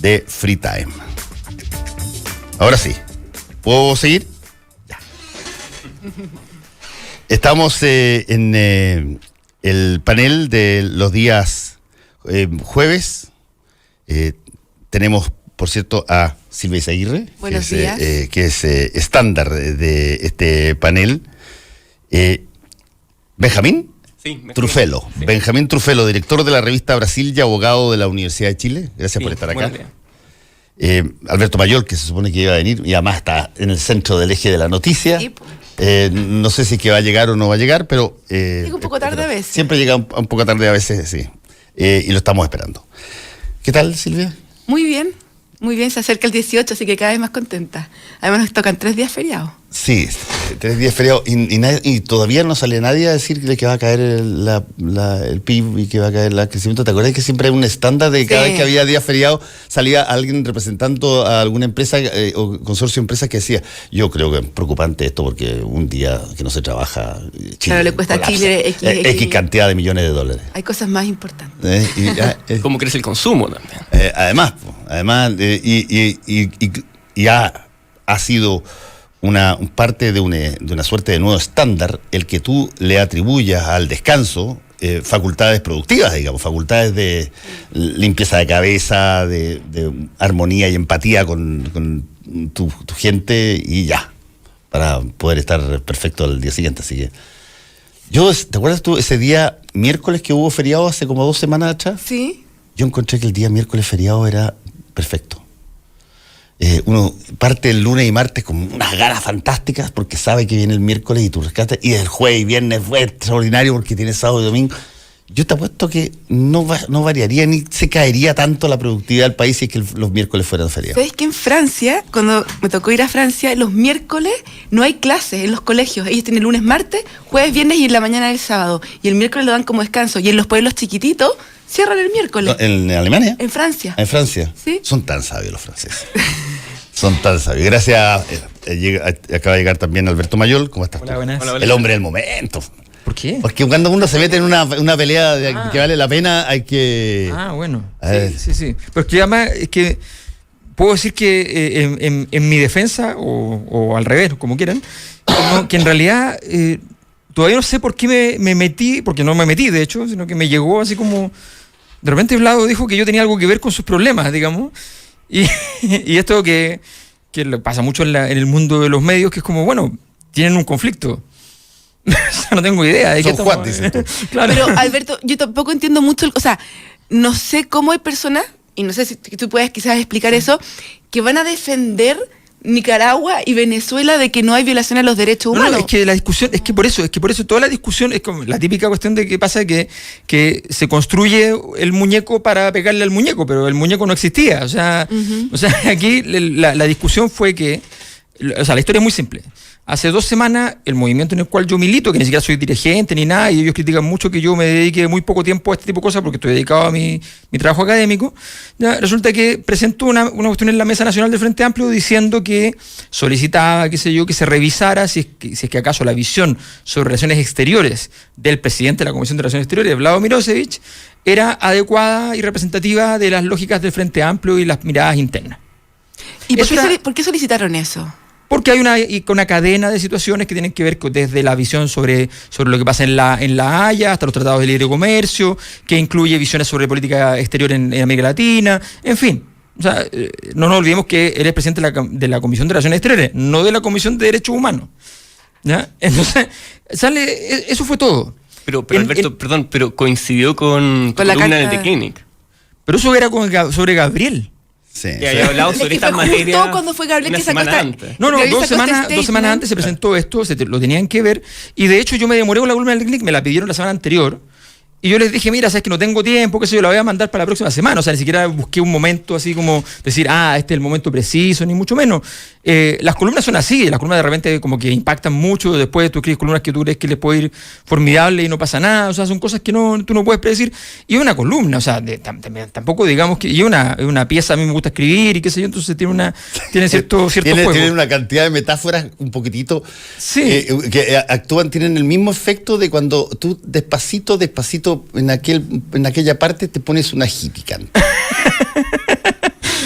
de Free Time. Ahora sí, ¿puedo seguir? Ya. Estamos en el panel de los días jueves. Tenemos, por cierto, a Silvia Izaguirre, Buenos días. Que es estándar de este panel. Benjamín Truffello. Sí. Benjamín Truffello, director de la revista Brasil y abogado de la Universidad de Chile. Gracias por estar acá. Alberto Mayol, que se supone que iba a venir, y además está en el centro del eje de la noticia. Sí, no sé si es que va a llegar o no va a llegar, pero... llega un poco tarde a veces. Siempre llega un poco tarde a veces, sí. Y lo estamos esperando. ¿Qué tal, Silvia? Muy bien, se acerca el 18, así que cada vez más contenta. Además nos tocan 3 días feriados. Sí, 3 días feriados y todavía no sale nadie a decirle que va a caer el PIB y que va a caer el crecimiento. ¿Te acuerdas que siempre hay un estándar de cada vez que había días feriados salía alguien representando a alguna empresa o consorcio de empresas que decía, yo creo que es preocupante esto porque un día que no se trabaja, Chile Claro, le cuesta colapsa. a Chile X cantidad de millones de dólares. Hay cosas más importantes. ¿Cómo crece el consumo también? Además, ha sido una parte de una suerte de nuevo estándar el que tú le atribuyas al descanso facultades productivas, digamos, facultades de limpieza de cabeza, de armonía y empatía con tu gente y ya, para poder estar perfecto al día siguiente. Así que ¿te acuerdas tú ese día miércoles que hubo feriado hace como 2 semanas atrás? Sí. Yo encontré que el día miércoles feriado era perfecto. Uno parte el lunes y martes con unas ganas fantásticas porque sabe que viene el miércoles y tú rescatas, y el jueves y viernes fue extraordinario porque tiene sábado y domingo. Yo te apuesto que no variaría ni se caería tanto la productividad del país si es que los miércoles fueran feriados. ¿Sabes que en Francia, cuando me tocó ir a Francia, los miércoles no hay clases en los colegios? Ellos tienen lunes, martes, jueves, viernes y en la mañana del sábado. Y el miércoles lo dan como descanso. Y en los pueblos chiquititos cierran el miércoles. ¿En Alemania? En Francia. En Francia. Sí. Son tan sabios los franceses. Son tan sabios. Gracias. Acaba de llegar también Alberto Mayol. ¿Cómo estás? Hola, buenas. El hombre del momento. ¿Por qué? Porque cuando uno se mete en una pelea que vale la pena, hay que... Bueno. Sí. Pero es que además es que puedo decir que en mi defensa, o al revés, como quieran, que en realidad todavía no sé por qué me metí, porque no me metí, de hecho, sino que me llegó así como... De repente Vlado dijo que yo tenía algo que ver con sus problemas, digamos, y esto que le pasa mucho en el mundo de los medios, que es como, bueno, tienen un conflicto. No tengo idea. Son Juan, dices tú. Claro. Pero Alberto, yo tampoco entiendo mucho, o sea, no sé cómo hay personas, y no sé si tú puedes quizás explicar eso, que van a defender Nicaragua y Venezuela de que no hay violación a los derechos humanos. No, es que la discusión, es que por eso toda la discusión es como la típica cuestión de que pasa que se construye el muñeco para pegarle al muñeco, pero el muñeco no existía. O sea, aquí la discusión fue que, o sea, la historia es muy simple. Hace 2 semanas, el movimiento en el cual yo milito, que ni siquiera soy dirigente ni nada, y ellos critican mucho que yo me dedique muy poco tiempo a este tipo de cosas porque estoy dedicado a mi trabajo académico, ya resulta que presentó una cuestión en la Mesa Nacional del Frente Amplio diciendo que solicitaba, qué sé yo, que se revisara si es que acaso la visión sobre relaciones exteriores del presidente de la Comisión de Relaciones Exteriores, Vlado Mirosevic, era adecuada y representativa de las lógicas del Frente Amplio y las miradas internas. ¿Y por qué solicitaron eso? Porque hay una cadena de situaciones que tienen que ver desde la visión sobre lo que pasa en la Haya hasta los tratados de libre comercio, que incluye visiones sobre política exterior en América Latina, en fin. O sea, no nos olvidemos que eres presidente de la Comisión de Relaciones Exteriores, no de la Comisión de Derechos Humanos. ¿Ya? Entonces, eso fue todo. Pero Alberto, perdón, pero coincidió con tu la columna en carta... E el The Clinic. Pero eso era sobre Gabriel. Sí. Que había hablado sobre esta materia justo cuando fue Gabriel una que sacó semana esta... antes. No, Gabriel 2 sacó este semanas statement. antes se presentó esto, lo tenían que ver, y de hecho yo me demoré con la columna del Clinic, me la pidieron la semana anterior, y yo les dije, mira, sabes que no tengo tiempo, qué sé yo, la voy a mandar para la próxima semana. O sea, ni siquiera busqué un momento así como decir, este es el momento preciso, ni mucho menos. Las columnas son así, las columnas de repente como que impactan mucho, después tú escribes columnas que tú crees que les puede ir formidable y no pasa nada, o sea, son cosas que tú no puedes predecir. Y una columna, o sea, tampoco digamos que... Y una pieza, a mí me gusta escribir y qué sé yo, entonces tiene cierto juego. Tiene una cantidad de metáforas un poquitito sí. Que tienen el mismo efecto de cuando tú despacito en aquella parte te pones una hippie canta.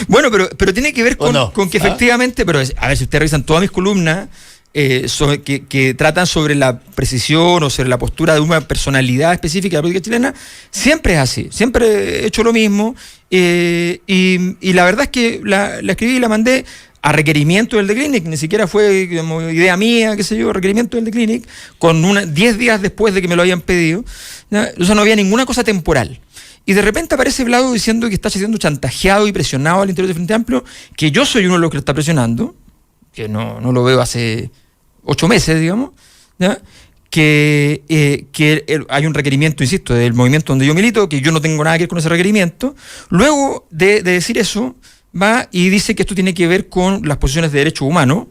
Bueno, pero tiene que ver con que efectivamente, pero a ver, si ustedes revisan todas mis columnas que tratan sobre la precisión o sobre la postura de una personalidad específica de la política chilena, siempre es así, siempre he hecho lo mismo, y la verdad es que la escribí y la mandé a requerimiento del The Clinic, ni siquiera fue como idea mía, qué sé yo, requerimiento del The Clinic, con 10 días después de que me lo habían pedido, ¿ya? O sea, no había ninguna cosa temporal. Y de repente aparece Vlado diciendo que está siendo chantajeado y presionado al interior del Frente Amplio, que yo soy uno de los que lo está presionando, que no lo veo hace 8 meses, digamos, ¿ya? Que hay un requerimiento, insisto, del movimiento donde yo milito, que yo no tengo nada que ver con ese requerimiento. Luego de decir eso, va y dice que esto tiene que ver con las posiciones de derechos humanos,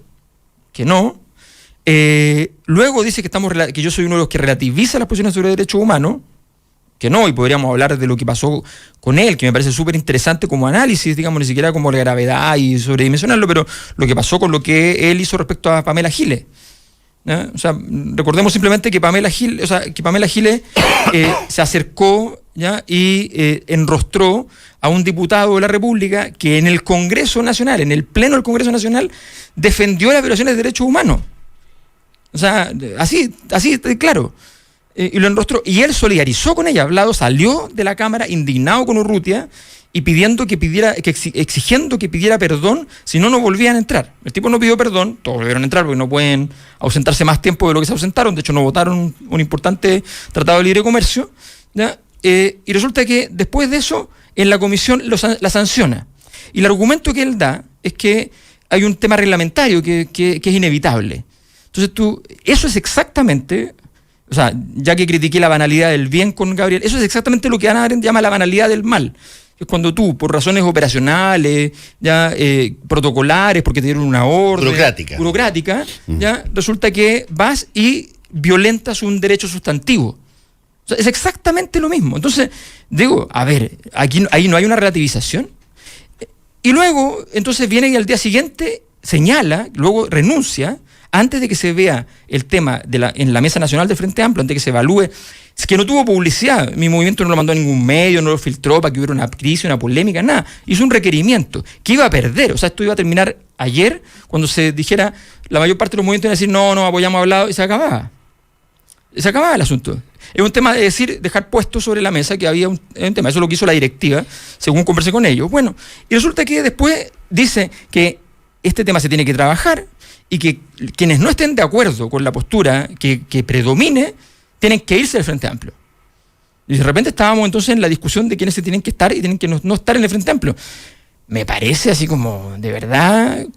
que no. Luego dice que yo soy uno de los que relativiza las posiciones sobre derechos humanos, que no, y podríamos hablar de lo que pasó con él, que me parece súper interesante como análisis, digamos, ni siquiera como la gravedad y sobredimensionarlo, pero lo que pasó con lo que él hizo respecto a Pamela Giles. ¿Ya? O sea, recordemos simplemente que Pamela Giles se acercó, ¿ya? Y enrostró a un diputado de la República que en el Congreso Nacional, en el Pleno del Congreso Nacional, defendió las violaciones de derechos humanos. O sea, así claro. Y lo enrostró, y él solidarizó con ella. Vlado salió de la Cámara indignado con Urrutia y exigiendo que pidiera perdón, si no volvían a entrar. El tipo no pidió perdón, todos volvieron a entrar porque no pueden ausentarse más tiempo de lo que se ausentaron, de hecho no votaron un importante tratado de libre comercio, ¿ya? Y resulta que después de eso, en la comisión la sanciona. Y el argumento que él da es que hay un tema reglamentario que es inevitable. Entonces eso es exactamente... O sea, ya que critiqué la banalidad del bien con Gabriel, eso es exactamente lo que Hannah Arendt llama la banalidad del mal. Es cuando tú, por razones operacionales, ya protocolares, porque te dieron una orden burocrática, ya resulta que vas y violentas un derecho sustantivo. O sea, es exactamente lo mismo. Entonces, digo, a ver, ahí no hay una relativización. Y luego, entonces viene y al día siguiente señala, luego renuncia, antes de que se vea el tema en la Mesa Nacional del Frente Amplio, antes de que se evalúe, es que no tuvo publicidad, mi movimiento no lo mandó a ningún medio, no lo filtró para que hubiera una crisis, una polémica, nada, hizo un requerimiento que iba a perder, o sea, esto iba a terminar ayer, cuando se dijera, la mayor parte de los movimientos iban a decir, no apoyamos a Vlado, y se acababa el asunto. Es un tema de dejar puesto sobre la mesa que había un tema, eso es lo que hizo la directiva, según conversé con ellos. Bueno, y resulta que después dice que este tema se tiene que trabajar, y que quienes no estén de acuerdo con la postura que predomine, tienen que irse del Frente Amplio. Y de repente estábamos entonces en la discusión de quiénes se tienen que estar y tienen que no estar en el Frente Amplio. Me parece así como, de verdad,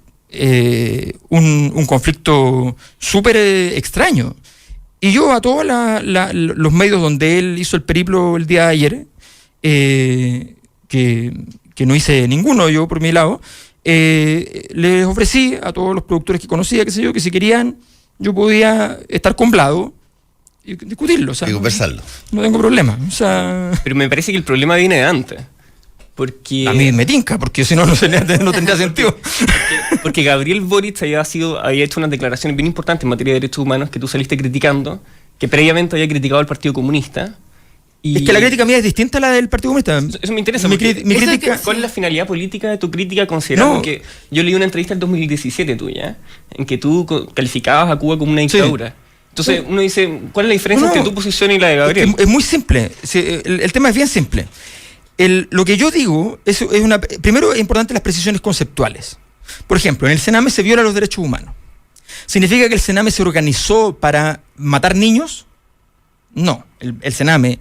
un conflicto súper extraño. Y yo a todos los medios donde él hizo el periplo el día de ayer, que no hice ninguno yo por mi lado, les ofrecí a todos los productores que conocía, qué sé yo, que si querían, yo podía estar con Vlado y discutirlo, o sea, y conversarlo. No tengo problema. O sea, pero me parece que el problema viene de antes. Porque... A mí me tinca, porque si no tendría sentido. Porque Gabriel Boric había hecho unas declaraciones bien importantes en materia de derechos humanos que tú saliste criticando, que previamente había criticado al Partido Comunista. Y es que la crítica mía es distinta a la del Partido Comunista. Eso me interesa. Mi crítica... ¿Cuál es la finalidad política de tu crítica, considerando que yo leí una entrevista en 2017 tuya, en que tú calificabas a Cuba como una dictadura? Sí. Entonces uno dice, ¿cuál es la diferencia entre tu posición y la de Gabriel? Es muy simple. El tema es bien simple. Lo que yo digo primero es importante las precisiones conceptuales. Por ejemplo, en el Sename se violan los derechos humanos. ¿Significa que el Sename se organizó para matar niños? No. El Sename,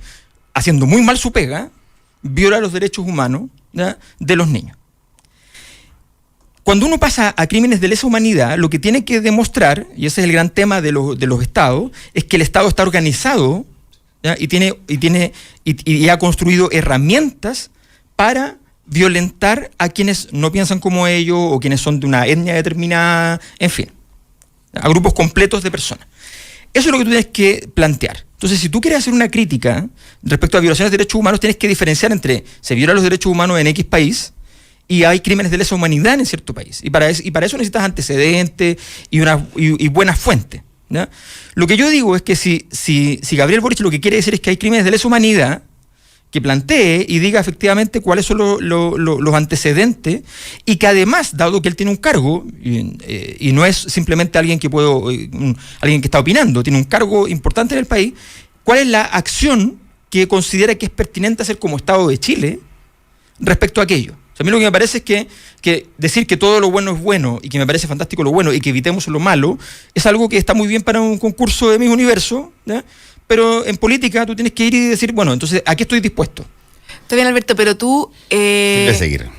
haciendo muy mal su pega, viola los derechos humanos, ¿ya?, de los niños. Cuando uno pasa a crímenes de lesa humanidad, lo que tiene que demostrar, y ese es el gran tema de los estados, es que el Estado está organizado, ¿ya?, y ha construido herramientas para violentar a quienes no piensan como ellos o quienes son de una etnia determinada, en fin, a grupos completos de personas. Eso es lo que tú tienes que plantear. Entonces, si tú quieres hacer una crítica respecto a violaciones de derechos humanos, tienes que diferenciar entre se violan los derechos humanos en X país y hay crímenes de lesa humanidad en cierto país. Y para eso necesitas antecedentes y buenas fuentes, ¿ya? Lo que yo digo es que si Gabriel Boric lo que quiere decir es que hay crímenes de lesa humanidad, que plantee y diga efectivamente cuáles son los antecedentes, y que además, dado que él tiene un cargo, y no es simplemente alguien que alguien que está opinando, tiene un cargo importante en el país, cuál es la acción que considera que es pertinente hacer como Estado de Chile respecto a aquello. O sea, a mí lo que me parece es que decir que todo lo bueno es bueno y que me parece fantástico lo bueno y que evitemos lo malo es algo que está muy bien para un concurso de Miss Universo, ¿ya? Pero en política tú tienes que ir y decir, bueno, entonces, ¿a qué estoy dispuesto? Está bien, Alberto, pero tú... Siempre seguir.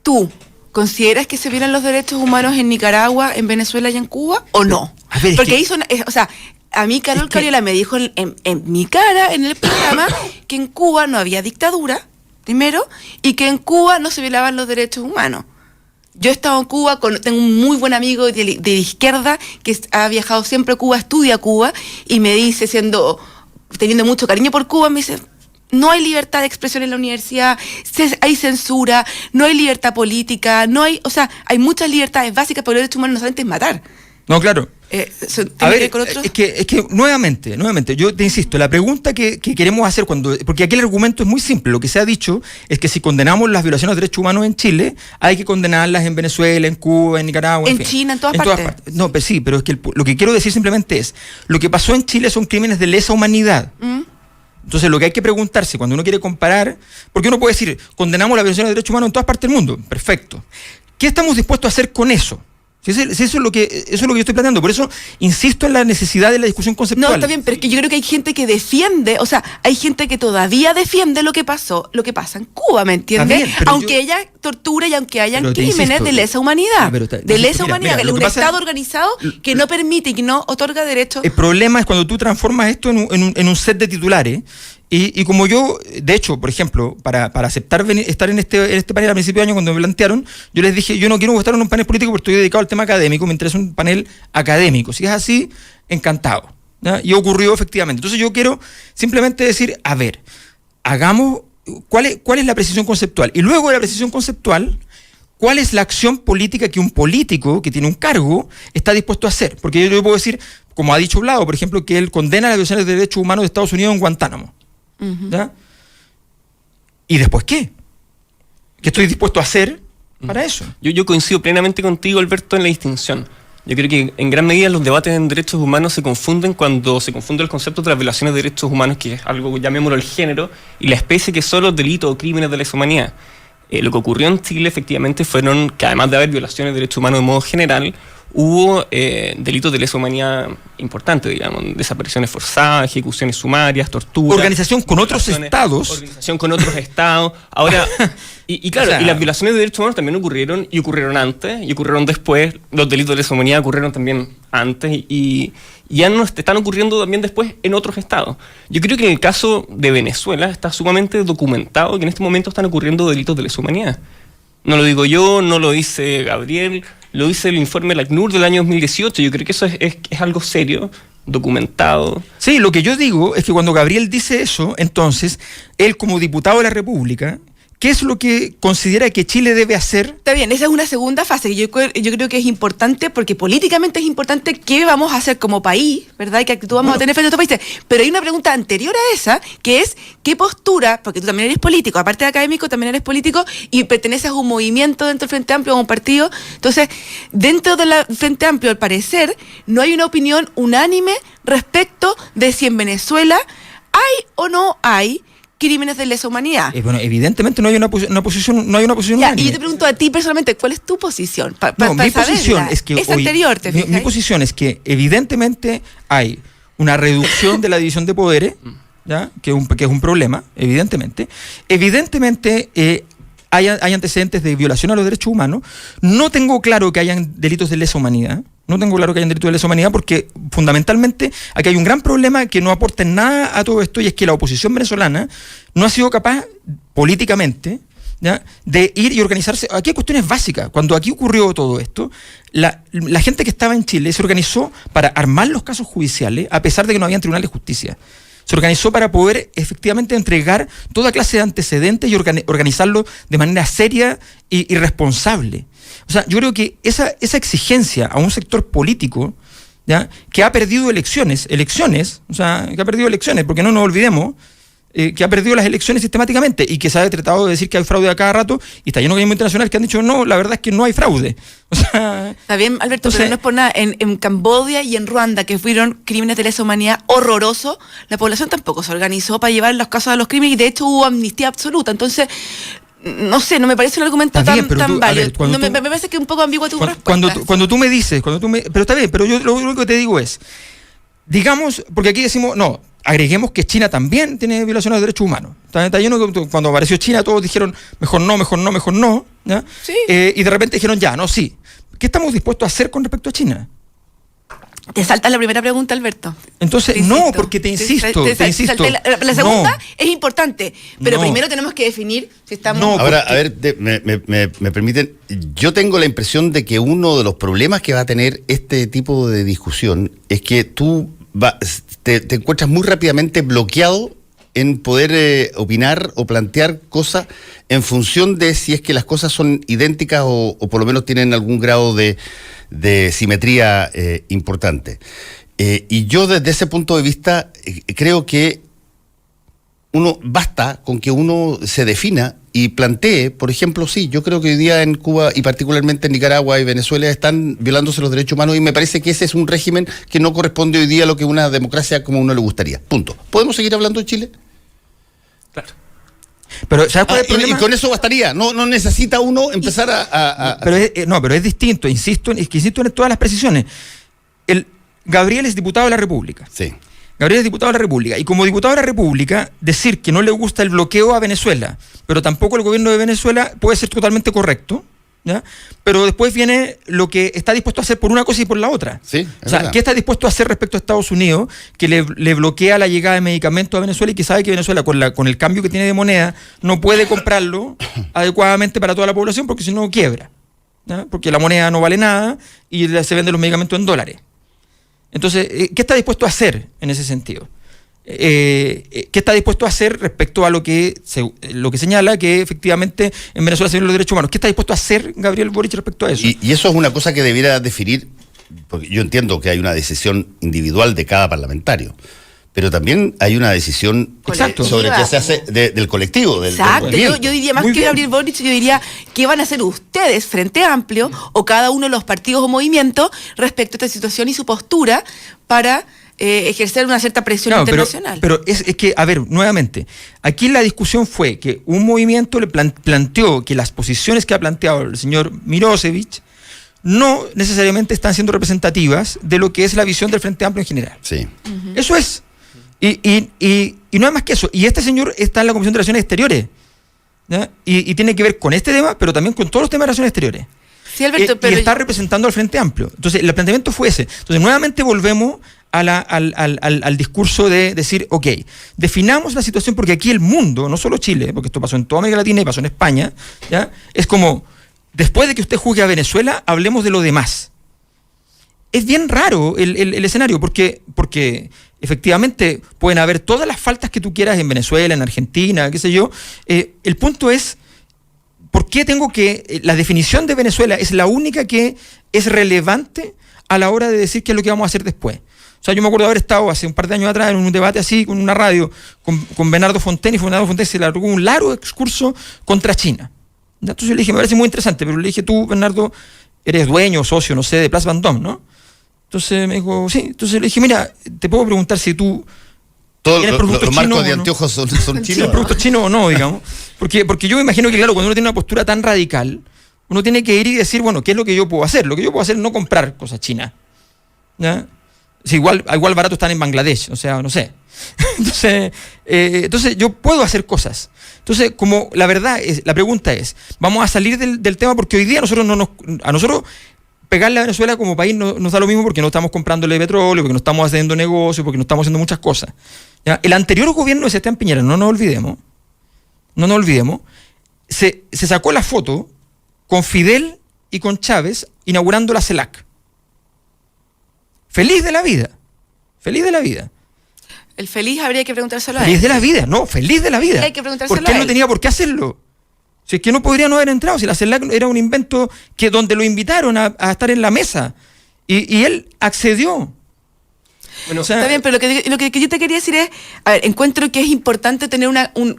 ¿Tú consideras que se violan los derechos humanos en Nicaragua, en Venezuela y en Cuba o no? A ver, porque ahí son... o sea, a mí Carol Cariola me dijo en mi cara, en el programa, que en Cuba no había dictadura, primero, y que en Cuba no se violaban los derechos humanos. Yo he estado en Cuba, tengo un muy buen amigo de izquierda que ha viajado siempre a Cuba, estudia Cuba, y me dice, teniendo mucho cariño por Cuba, me dice, no hay libertad de expresión en la universidad, hay censura, no hay libertad política, hay muchas libertades básicas, pero los derechos humanos no solamente es matar. No, claro. A ver, es que nuevamente, yo te insisto, la pregunta que queremos hacer porque aquí el argumento es muy simple, lo que se ha dicho es que si condenamos las violaciones de derechos humanos en Chile, hay que condenarlas en Venezuela, en Cuba, en Nicaragua, en China, en todas partes. No, pero sí, pero es que lo que quiero decir simplemente es, lo que pasó en Chile son crímenes de lesa humanidad. Entonces lo que hay que preguntarse cuando uno quiere comparar, porque uno puede decir, condenamos las violaciones de derechos humanos en todas partes del mundo, perfecto. ¿Qué estamos dispuestos a hacer con eso? Eso es lo que yo estoy planteando. Por eso insisto en la necesidad de la discusión conceptual. No, está bien, pero es que yo creo que hay gente que defiende, hay gente que todavía defiende lo que pasa en Cuba, ¿me entiendes? Bien, aunque haya tortura y aunque hayan crímenes de lesa humanidad. De lesa humanidad, un Estado organizado que no permite y que no otorga derechos. El problema es cuando tú transformas esto en un set de titulares. Y como yo, de hecho, por ejemplo, para aceptar estar en este panel a principio de año, cuando me plantearon, yo les dije, yo no quiero estar en un panel político porque estoy dedicado al tema académico, me interesa un panel académico. Si es así, encantado, ¿ya? Y ocurrió efectivamente. Entonces yo quiero simplemente decir, a ver, hagamos, ¿cuál es la precisión conceptual? Y luego de la precisión conceptual, ¿cuál es la acción política que un político que tiene un cargo está dispuesto a hacer? Porque yo puedo decir, como ha dicho Vlado, por ejemplo, que él condena las violaciones de derechos humanos de Estados Unidos en Guantánamo. ¿Ya? ¿Y después qué? ¿Qué estoy dispuesto a hacer para eso? Yo coincido plenamente contigo, Alberto, en la distinción. Yo creo que en gran medida los debates en derechos humanos se confunden cuando se confunde el concepto de las violaciones de derechos humanos, que es algo, llamémoslo el género, y la especie que son los delitos o crímenes de lesa humanidad. Lo que ocurrió en Chile efectivamente fueron que además de haber violaciones de derechos humanos de modo general, hubo delitos de lesa humanidad importantes, digamos, desapariciones forzadas, ejecuciones sumarias, torturas. Organización con otros estados. Organización con otros estados. Ahora, y claro, o sea, y las violaciones de derechos humanos también ocurrieron antes, y ocurrieron después. Los delitos de lesa humanidad ocurrieron también antes, y ya no están ocurriendo también después en otros estados. Yo creo que en el caso de Venezuela está sumamente documentado que en este momento están ocurriendo delitos de lesa humanidad. No lo digo yo, no lo dice Gabriel, lo dice el informe de la ACNUR del año 2018. Yo creo que eso es algo serio, documentado. Sí, lo que yo digo es que cuando Gabriel dice eso, entonces, él como diputado de la República, ¿qué es lo que considera que Chile debe hacer? Está bien, esa es una segunda fase. Yo creo que es importante, porque políticamente es importante qué vamos a hacer como país, ¿verdad? Y qué actitud vamos a tener frente a otros países. Pero hay una pregunta anterior a esa, que es, ¿qué postura? Porque tú también eres político, aparte de académico, también eres político y perteneces a un movimiento dentro del Frente Amplio, a un partido. Entonces, dentro del Frente Amplio, al parecer, no hay una opinión unánime respecto de si en Venezuela hay o no hay crímenes de lesa humanidad. Bueno, evidentemente no hay una posición unánime. Y yo te pregunto a ti personalmente, ¿cuál es tu posición? Mi posición es que anterior, ¿te fijas? Mi posición es que evidentemente hay una reducción de la división de poderes, ¿ya? Que es un problema, evidentemente. Evidentemente hay antecedentes de violación a los derechos humanos. No tengo claro que hayan delitos de lesa humanidad. Porque fundamentalmente aquí hay un gran problema que no aporta en nada a todo esto, y es que la oposición venezolana no ha sido capaz políticamente, ¿ya?, de ir y organizarse. Aquí hay cuestiones básicas. Cuando aquí ocurrió todo esto, la gente que estaba en Chile se organizó para armar los casos judiciales a pesar de que no había tribunales de justicia. Se organizó para poder efectivamente entregar toda clase de antecedentes y organizarlo de manera seria y responsable. O sea, yo creo que esa exigencia a un sector político, ¿ya?, que ha perdido elecciones, porque no nos olvidemos, que ha perdido las elecciones sistemáticamente y que se ha tratado de decir que hay fraude a cada rato, y está lleno de organismos internacionales que han dicho no, la verdad es que no hay fraude. O sea, está bien, Alberto, entonces, pero no es por nada. En Camboya y en Ruanda, que fueron crímenes de lesa humanidad horrorosos, la población tampoco se organizó para llevar los casos a los crímenes, y de hecho hubo amnistía absoluta. Entonces, no sé, no me parece un argumento está bien, tan válido. Ver, Me parece que es un poco ambigua tu respuesta. Cuando tú me dices, pero está bien, pero yo lo único que te digo es, digamos, porque aquí decimos, no, agreguemos que China también tiene violaciones de derechos humanos. Está lleno que cuando apareció China todos dijeron, mejor no, ¿ya? Sí. Y de repente dijeron, ya, no, sí. ¿Qué estamos dispuestos a hacer con respecto a China? Te saltas la primera pregunta, Alberto. Entonces, no, porque te insisto. La segunda no. es importante, pero No. primero tenemos que definir si estamos... No, Ahora, a ver, me permiten, yo tengo la impresión de que uno de los problemas que va a tener este tipo de discusión es que tú te encuentras muy rápidamente bloqueado en poder opinar o plantear cosas en función de si es que las cosas son idénticas o por lo menos tienen algún grado de simetría importante. Y yo desde ese punto de vista creo que basta con que uno se defina y plantee, por ejemplo, sí, yo creo que hoy día en Cuba y particularmente en Nicaragua y Venezuela están violándose los derechos humanos, y me parece que ese es un régimen que no corresponde hoy día a lo que una democracia como uno le gustaría. Punto. ¿Podemos seguir hablando de Chile? Claro. Pero ¿sabes cuál es el problema? Y con eso bastaría. No necesita uno empezar a pero es distinto, insisto en todas las precisiones. Gabriel es diputado de la República. Sí. Gabriel es diputado de la República, y como diputado de la República, decir que no le gusta el bloqueo a Venezuela, pero tampoco el gobierno de Venezuela, puede ser totalmente correcto, ¿ya? Pero después viene lo que está dispuesto a hacer por una cosa y por la otra. Sí, o sea, verdad. ¿qué está dispuesto a hacer respecto a Estados Unidos, que le bloquea la llegada de medicamentos a Venezuela y que sabe que Venezuela, con el cambio que tiene de moneda, no puede comprarlo adecuadamente para toda la población porque si no quiebra, ¿ya? Porque la moneda no vale nada y se venden los medicamentos en dólares? Entonces, ¿qué está dispuesto a hacer en ese sentido? ¿Qué está dispuesto a hacer respecto a lo que señala que efectivamente en Venezuela se violan los derechos humanos? ¿Qué está dispuesto a hacer Gabriel Boric respecto a eso? Y eso es una cosa que debiera definir, porque yo entiendo que hay una decisión individual de cada parlamentario, pero también hay una decisión Exacto. sobre qué se hace del colectivo, del Exacto, movimiento. yo diría más Muy que bien. Gabriel Boric, yo diría qué van a hacer ustedes, Frente Amplio, o cada uno de los partidos o movimientos respecto a esta situación y su postura para ejercer una cierta presión internacional. Pero es que, a ver, nuevamente, aquí la discusión fue que un movimiento le planteó que las posiciones que ha planteado el señor Mirosevic no necesariamente están siendo representativas de lo que es la visión del Frente Amplio en general. Sí. Eso es. Y no es más que eso. Y este señor está en la Comisión de Relaciones Exteriores, ¿ya? Y tiene que ver con este tema, pero también con todos los temas de relaciones exteriores. Sí, Alberto, Y está representando al Frente Amplio. Entonces, el planteamiento fue ese. Entonces, nuevamente volvemos al discurso de decir, ok, definamos la situación, porque aquí el mundo, no solo Chile, porque esto pasó en toda América Latina y pasó en España, ¿ya? Es como, después de que usted juzgue a Venezuela, hablemos de lo demás. Es bien raro el escenario, porque efectivamente pueden haber todas las faltas que tú quieras en Venezuela, en Argentina, qué sé yo. El punto es, ¿por qué tengo que... la definición de Venezuela es la única que es relevante a la hora de decir qué es lo que vamos a hacer después? O sea, yo me acuerdo de haber estado hace un par de años atrás en un debate así, con una radio, con Bernardo Fontaine, y Bernardo Fontaine se largó un largo excurso contra China. Entonces yo le dije, me parece muy interesante, pero le dije, tú, Bernardo, eres dueño, socio, no sé, de Place Vendôme, ¿no? Entonces me dijo, sí. Entonces le dije, mira, te puedo preguntar si tú Todos ¿tienes los productos marcos chinos de o no? anteojos son ¿tienes chinos. productos chinos o no, digamos? Porque yo me imagino que, claro, cuando uno tiene una postura tan radical, uno tiene que ir y decir, bueno, ¿qué es lo que yo puedo hacer? Lo que yo puedo hacer es no comprar cosas chinas, ¿ya? O sea, igual barato están en Bangladesh, o sea, no sé. Entonces yo puedo hacer cosas. Entonces, como la verdad es, la pregunta es, vamos a salir del tema, porque hoy día a nosotros pegarle a Venezuela como país nos da lo mismo, porque no estamos comprándole petróleo, porque no estamos haciendo negocios, porque no estamos haciendo muchas cosas, ¿ya? El anterior gobierno de Sebastián Piñera, no nos olvidemos, se sacó la foto con Fidel y con Chávez inaugurando la CELAC. Feliz de la vida. el feliz habría que preguntárselo a Feliz él. de la vida, no, feliz de la vida. Hay que preguntárselo Porque él a no él. tenía por qué hacerlo. Si es que no podría no haber entrado, si la CELAC era un invento donde lo invitaron a estar en la mesa. Y él accedió. Bueno, O sea, Está bien, pero lo que yo te quería decir es, a ver, encuentro que es importante tener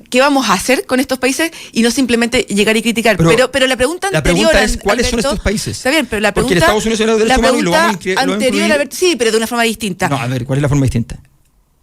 qué vamos a hacer con estos países y no simplemente llegar y criticar. Pero la pregunta anterior, es ¿cuáles son estos países? Está bien, pero la pregunta... Porque en Estados Unidos hay los derechos humanos y lo vamos a anterior, incluir. sí, pero de una forma distinta. No, a ver, ¿cuál es la forma distinta?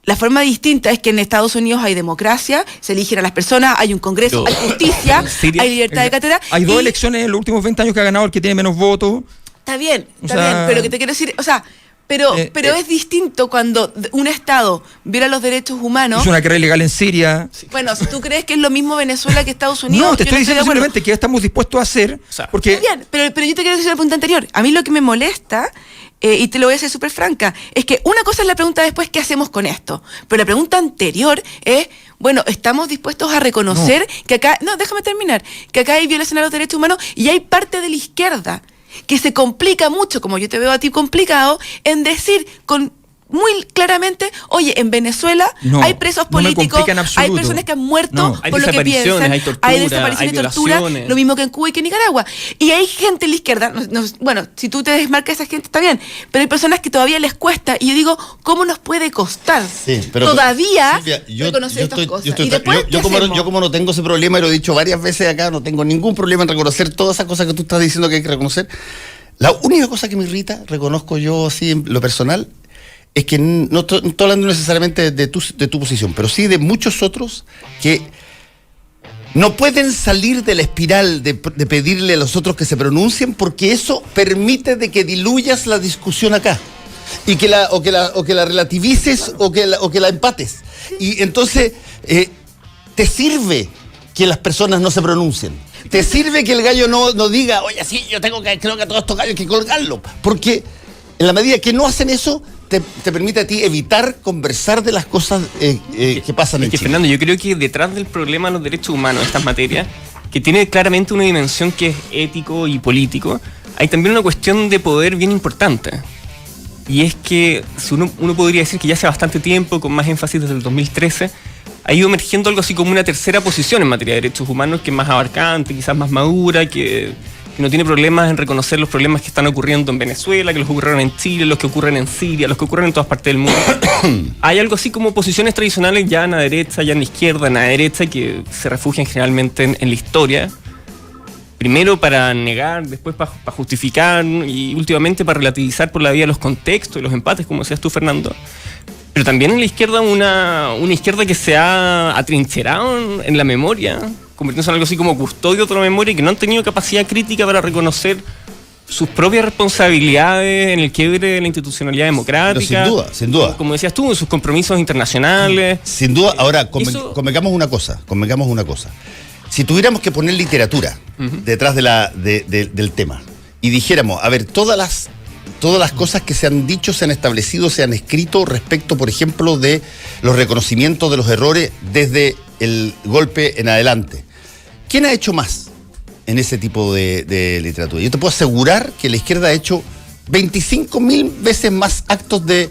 La forma distinta es que en Estados Unidos hay democracia, se eligen a las personas, hay un congreso, hay justicia, hay libertad de cátedra. Hay 2 elecciones en los últimos 20 años que ha ganado el que tiene menos votos. Está bien, O sea, pero lo que te quiero decir, o sea, pero es distinto cuando un Estado viola los derechos humanos. Hizo una guerra ilegal en Siria. Bueno, si tú crees que es lo mismo Venezuela que Estados Unidos. No, te yo estoy diciendo de acuerdo. simplemente que ya estamos dispuestos a hacer. O sea, porque Está bien, pero yo te quiero decir la pregunta anterior. A mí lo que me molesta, y te lo voy a decir súper franca, es que una cosa es la pregunta después, ¿qué hacemos con esto? Pero la pregunta anterior es, bueno, ¿estamos dispuestos a reconocer que acá, no, déjame terminar, que acá hay violación a los derechos humanos y hay parte de la izquierda que se complica mucho, como yo te veo a ti complicado, en decir con muy claramente, oye, en Venezuela No, hay presos no me políticos, complica en absoluto. hay personas que han muerto No. Hay por lo que desapariciones, piensan, hay tortura, hay desapariciones y hay tortura, violaciones. lo mismo que en Cuba y que en Nicaragua. Y hay gente en la izquierda, bueno, si tú te desmarcas a esa gente está bien, pero hay personas que todavía les cuesta, y yo digo, ¿cómo nos puede costar Sí, pero todavía Silvia, reconocer estas cosas? Y yo después, ¿qué hacemos? yo como no tengo ese problema, y lo he dicho varias veces acá, no tengo ningún problema en reconocer todas esas cosas que tú estás diciendo que hay que reconocer. La única cosa que me irrita, reconozco yo así en lo personal, es que no estoy hablando necesariamente de tu posición, pero sí de muchos otros que no pueden salir de la espiral de pedirle a los otros que se pronuncien, porque eso permite de que diluyas la discusión acá y que la relativices o que la empates. Y entonces te sirve que las personas no se pronuncien. Te sirve que el gallo no diga, oye, sí, creo que a todos estos gallos hay que colgarlo, porque en la medida que no hacen eso, te permite a ti evitar conversar de las cosas que pasan en Es que, Chile. Fernando, yo creo que detrás del problema de los derechos humanos, estas materias, que tiene claramente una dimensión que es ético y político, hay también una cuestión de poder bien importante. Y es que si uno podría decir que ya hace bastante tiempo, con más énfasis desde el 2013, ha ido emergiendo algo así como una tercera posición en materia de derechos humanos, que es más abarcante, quizás más madura, que no tiene problemas en reconocer los problemas que están ocurriendo en Venezuela, que los ocurrieron en Chile, los que ocurren en Siria, los que ocurren en todas partes del mundo. Hay algo así como posiciones tradicionales ya en la derecha, ya en la izquierda, en la derecha, que se refugian generalmente en la historia. Primero para negar, después para justificar y últimamente para relativizar por la vía los contextos y los empates, como decías tú, Fernando. Pero también en la izquierda una izquierda que se ha atrincherado en la memoria, convirtiéndose en algo así como custodio de la memoria, y que no han tenido capacidad crítica para reconocer sus propias responsabilidades en el quiebre de la institucionalidad democrática. Pero sin duda. Como decías tú, en sus compromisos internacionales. Sin duda. Ahora, Eso- convengamos una cosa. Si tuviéramos que poner literatura detrás del tema y dijéramos, a ver, todas las cosas que se han dicho, se han establecido, se han escrito respecto, por ejemplo, de los reconocimientos de los errores desde el golpe en adelante. ¿Quién ha hecho más en ese tipo de literatura? Yo te puedo asegurar que la izquierda ha hecho 25.000 veces más actos de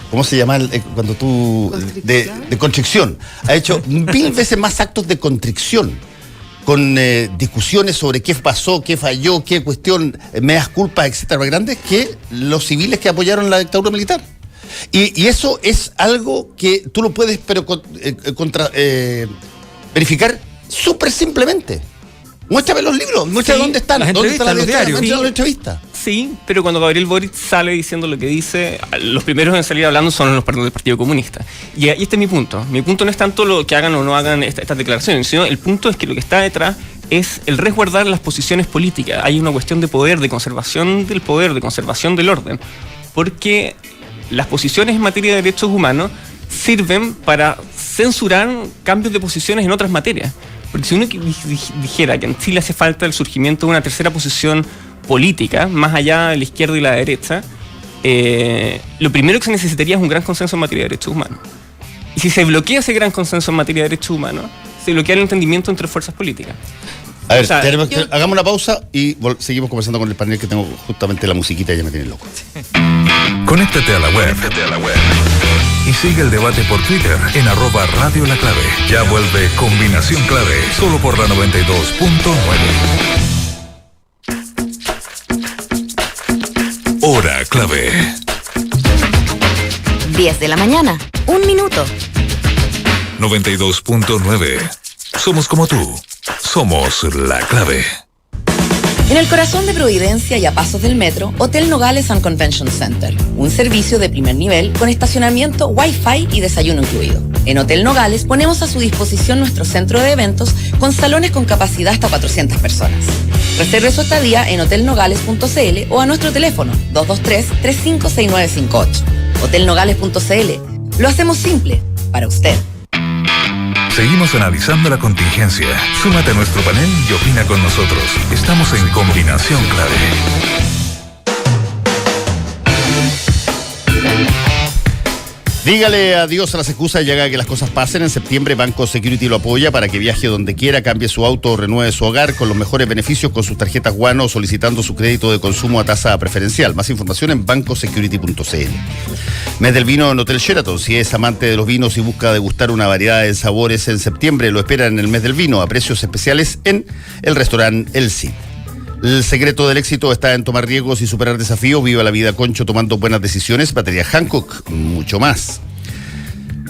¿cómo se llama cuando tú? De constricción. Ha hecho 1000 veces más actos de constricción, con discusiones sobre qué pasó, qué falló, qué cuestión, meas culpas, etcétera, grandes, que los civiles que apoyaron la dictadura militar. Y eso es algo que tú lo puedes verificar súper simplemente. Muéstrame los libros, muéstrame Sí, dónde están, las dónde están entrevistas, los diarios. muéstrame las entrevistas. Sí, pero cuando Gabriel Boric sale diciendo lo que dice, los primeros en salir hablando son los partidos del Partido Comunista. Y este es mi punto. Mi punto no es tanto lo que hagan o no hagan estas declaraciones, sino el punto es que lo que está detrás es el resguardar las posiciones políticas. Hay una cuestión de poder, de conservación del poder, de conservación del orden. Porque las posiciones en materia de derechos humanos sirven para censurar cambios de posiciones en otras materias. Porque si uno dijera que en Chile hace falta el surgimiento de una tercera posición política, más allá de la izquierda y la derecha, lo primero que se necesitaría es un gran consenso en materia de derechos humanos. Y si se bloquea ese gran consenso en materia de derechos humanos, se bloquea el entendimiento entre fuerzas políticas. A ver, O sea, hagamos una pausa y seguimos conversando con el panel, que tengo justamente la musiquita y ya me tiene loco. Conéctate a la web. Y sigue el debate por Twitter en @Radio La Clave. Ya vuelve Combinación Clave, solo por la 92.9. Hora Clave. 10 de la mañana, 1 minuto. 92.9. Somos como tú. Somos La Clave. En el corazón de Providencia y a pasos del metro, Hotel Nogales and Convention Center. Un servicio de primer nivel con estacionamiento, Wi-Fi y desayuno incluido. En Hotel Nogales ponemos a su disposición nuestro centro de eventos con salones con capacidad hasta 400 personas. Reserve su estadía en hotelnogales.cl o a nuestro teléfono 223-356958. Hotelnogales.cl. Lo hacemos simple para usted. Seguimos analizando la contingencia. Súmate a nuestro panel y opina con nosotros. Estamos en Combinación Clave. Dígale adiós a las excusas y haga que las cosas pasen. En septiembre Banco Security lo apoya para que viaje donde quiera, cambie su auto o renueve su hogar con los mejores beneficios con sus tarjetas Guano, solicitando su crédito de consumo a tasa preferencial. Más información en bancosecurity.cl. Mes del vino en Hotel Sheraton. Si es amante de los vinos y busca degustar una variedad de sabores en septiembre, lo espera en el mes del vino a precios especiales en el restaurante El Cid. El secreto del éxito está en tomar riesgos y superar desafíos. Viva la vida, Concho, tomando buenas decisiones. Batería Hankook, mucho más.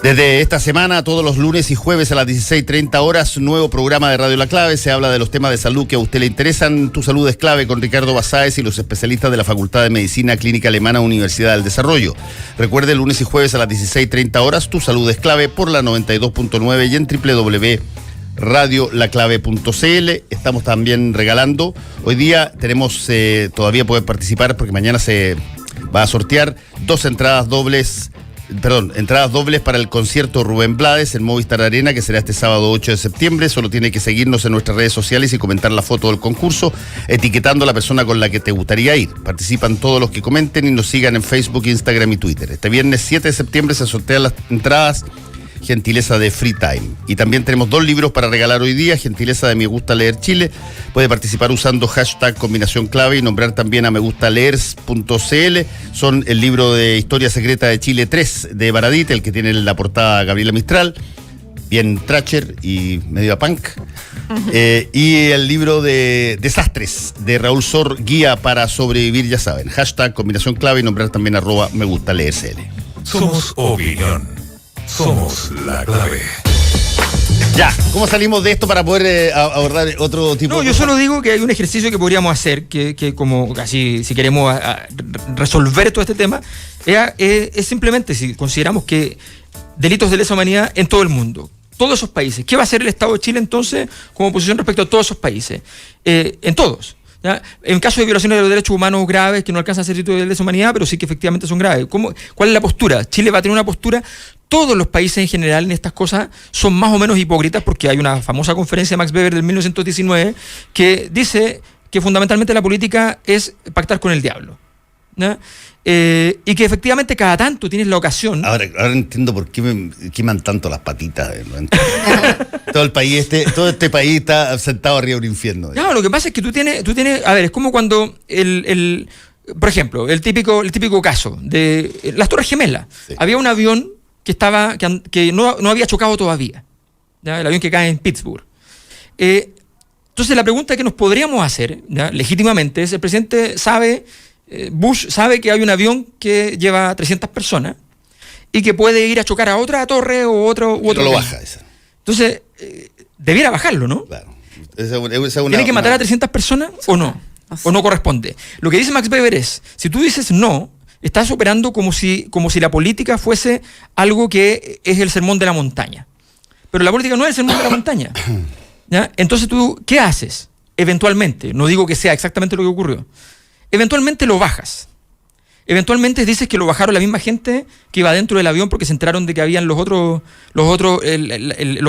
Desde esta semana, todos los lunes y jueves a las 16:30 horas, nuevo programa de Radio La Clave. Se habla de los temas de salud que a usted le interesan. Tu salud es clave con Ricardo Basáez y los especialistas de la Facultad de Medicina Clínica Alemana Universidad del Desarrollo. Recuerde, lunes y jueves a las 16:30 horas, tu salud es clave por la 92.9 y en www.radiolaclave.cl. Estamos también regalando. Hoy día tenemos, todavía pueden participar porque mañana se va a sortear entradas dobles para el concierto Rubén Blades en Movistar Arena, que será este sábado 8 de septiembre. Solo tiene que seguirnos en nuestras redes sociales y comentar la foto del concurso, etiquetando a la persona con la que te gustaría ir. Participan todos los que comenten y nos sigan en Facebook, Instagram y Twitter. Este viernes 7 de septiembre se sortean las entradas, gentileza de Free Time. Y también tenemos 2 libros para regalar hoy día, gentileza de Me Gusta Leer Chile. Puede participar usando hashtag Combinación Clave y nombrar también a megustaleers.cl. Son el libro de Historia Secreta de Chile 3 de Baradit, el que tiene la portada Gabriela Mistral, bien Thatcher y medio punk. Y el libro de Desastres de Raúl Sor, Guía para Sobrevivir, ya saben. Hashtag Combinación Clave y nombrar también @ megustaleersl. Somos opinión. Somos La Clave. Ya, ¿cómo salimos de esto para poder abordar otro tipo de cosas? Yo solo digo que hay un ejercicio que podríamos hacer, que como así, si queremos resolver todo este tema, es simplemente, si consideramos que delitos de lesa humanidad en todo el mundo, todos esos países, ¿qué va a hacer el Estado de Chile entonces como posición respecto a todos esos países? En todos. ¿Ya? En caso de violaciones de los derechos humanos graves que no alcanzan a ser delitos de lesa humanidad, pero sí que efectivamente son graves. ¿Cuál es la postura? Chile va a tener una postura. Todos los países en general en estas cosas son más o menos hipócritas, porque hay una famosa conferencia de Max Weber del 1919 que dice que fundamentalmente la política es pactar con el diablo, ¿no? Y que efectivamente cada tanto tienes la ocasión. Ahora entiendo por qué queman tanto las patitas. Todo este país está sentado arriba de un infierno. No, lo que pasa es que tú tienes, a ver, es como cuando por ejemplo, el típico caso de las Torres Gemelas. Sí. Había un avión que no había chocado todavía, ¿ya? El avión que cae en Pittsburgh. Entonces la pregunta que nos podríamos hacer, ¿ya?, legítimamente, es: el presidente Bush sabe que hay un avión que lleva 300 personas y que puede ir a chocar a otra torre o otro. No lo baja esa. Entonces, debiera bajarlo, ¿no? Claro. ¿Tiene que matar a 300 personas o no? ¿O no corresponde? Lo que dice Max Weber es: si tú dices no, estás operando como si la política fuese algo que es el sermón de la montaña. Pero la política no es el sermón de la montaña, ¿ya? Entonces tú, ¿qué haces? Eventualmente, no digo que sea exactamente lo que ocurrió, eventualmente lo bajas. Eventualmente dices que lo bajaron la misma gente que iba dentro del avión porque se enteraron de que habían los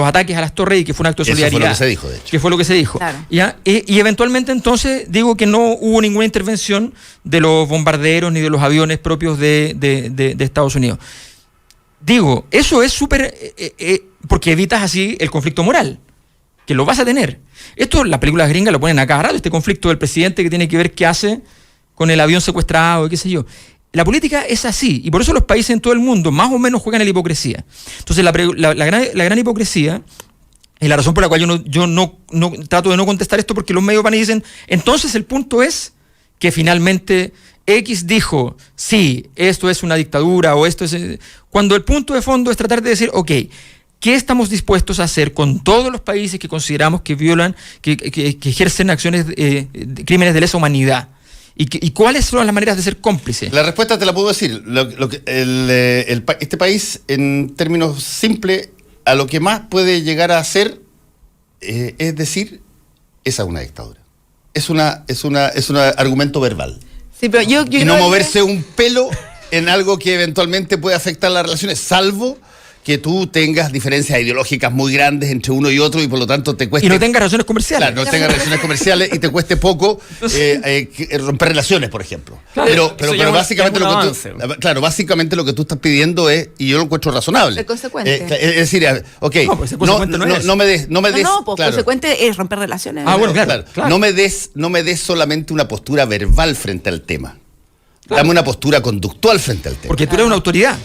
ataques a las torres y que fue un acto de solidaridad. Eso fue lo que se dijo, de hecho. Que fue lo que se dijo. Claro. ¿Ya? Y eventualmente entonces digo que no hubo ninguna intervención de los bombarderos ni de los aviones propios de Estados Unidos. Digo, eso es súper... porque evitas así el conflicto moral, que lo vas a tener. Esto, las películas gringas lo ponen a cada rato, este conflicto del presidente que tiene que ver qué hace con el avión secuestrado y qué sé yo. La política es así, y por eso los países en todo el mundo más o menos juegan en la hipocresía. Entonces la gran hipocresía, y la razón por la cual yo no trato de no contestar esto, porque los medios van y dicen, entonces el punto es que finalmente X dijo, sí, esto es una dictadura o esto es... Cuando el punto de fondo es tratar de decir, ok, ¿qué estamos dispuestos a hacer con todos los países que consideramos que violan, que ejercen acciones, crímenes de lesa humanidad? ¿Y cuáles son las maneras de ser cómplices? La respuesta te la puedo decir. Este país, en términos simples, a lo que más puede llegar a hacer es decir, esa es una dictadura. Es un argumento verbal. Sí, pero yo y no moverse un pelo en algo que eventualmente puede afectar las relaciones, salvo que tú tengas diferencias ideológicas muy grandes entre uno y otro y por lo tanto te cueste... Y no tengas relaciones comerciales. Claro, no tengas relaciones comerciales y te cueste poco romper relaciones, por ejemplo. Claro, pero básicamente lo que tú estás pidiendo es, y yo lo encuentro razonable. Es consecuente. Es decir, ok, no me des... consecuente es romper relaciones. Bueno, claro. No me des solamente una postura verbal frente al tema. Dame una postura conductual frente al tema. Porque tú eres una autoridad.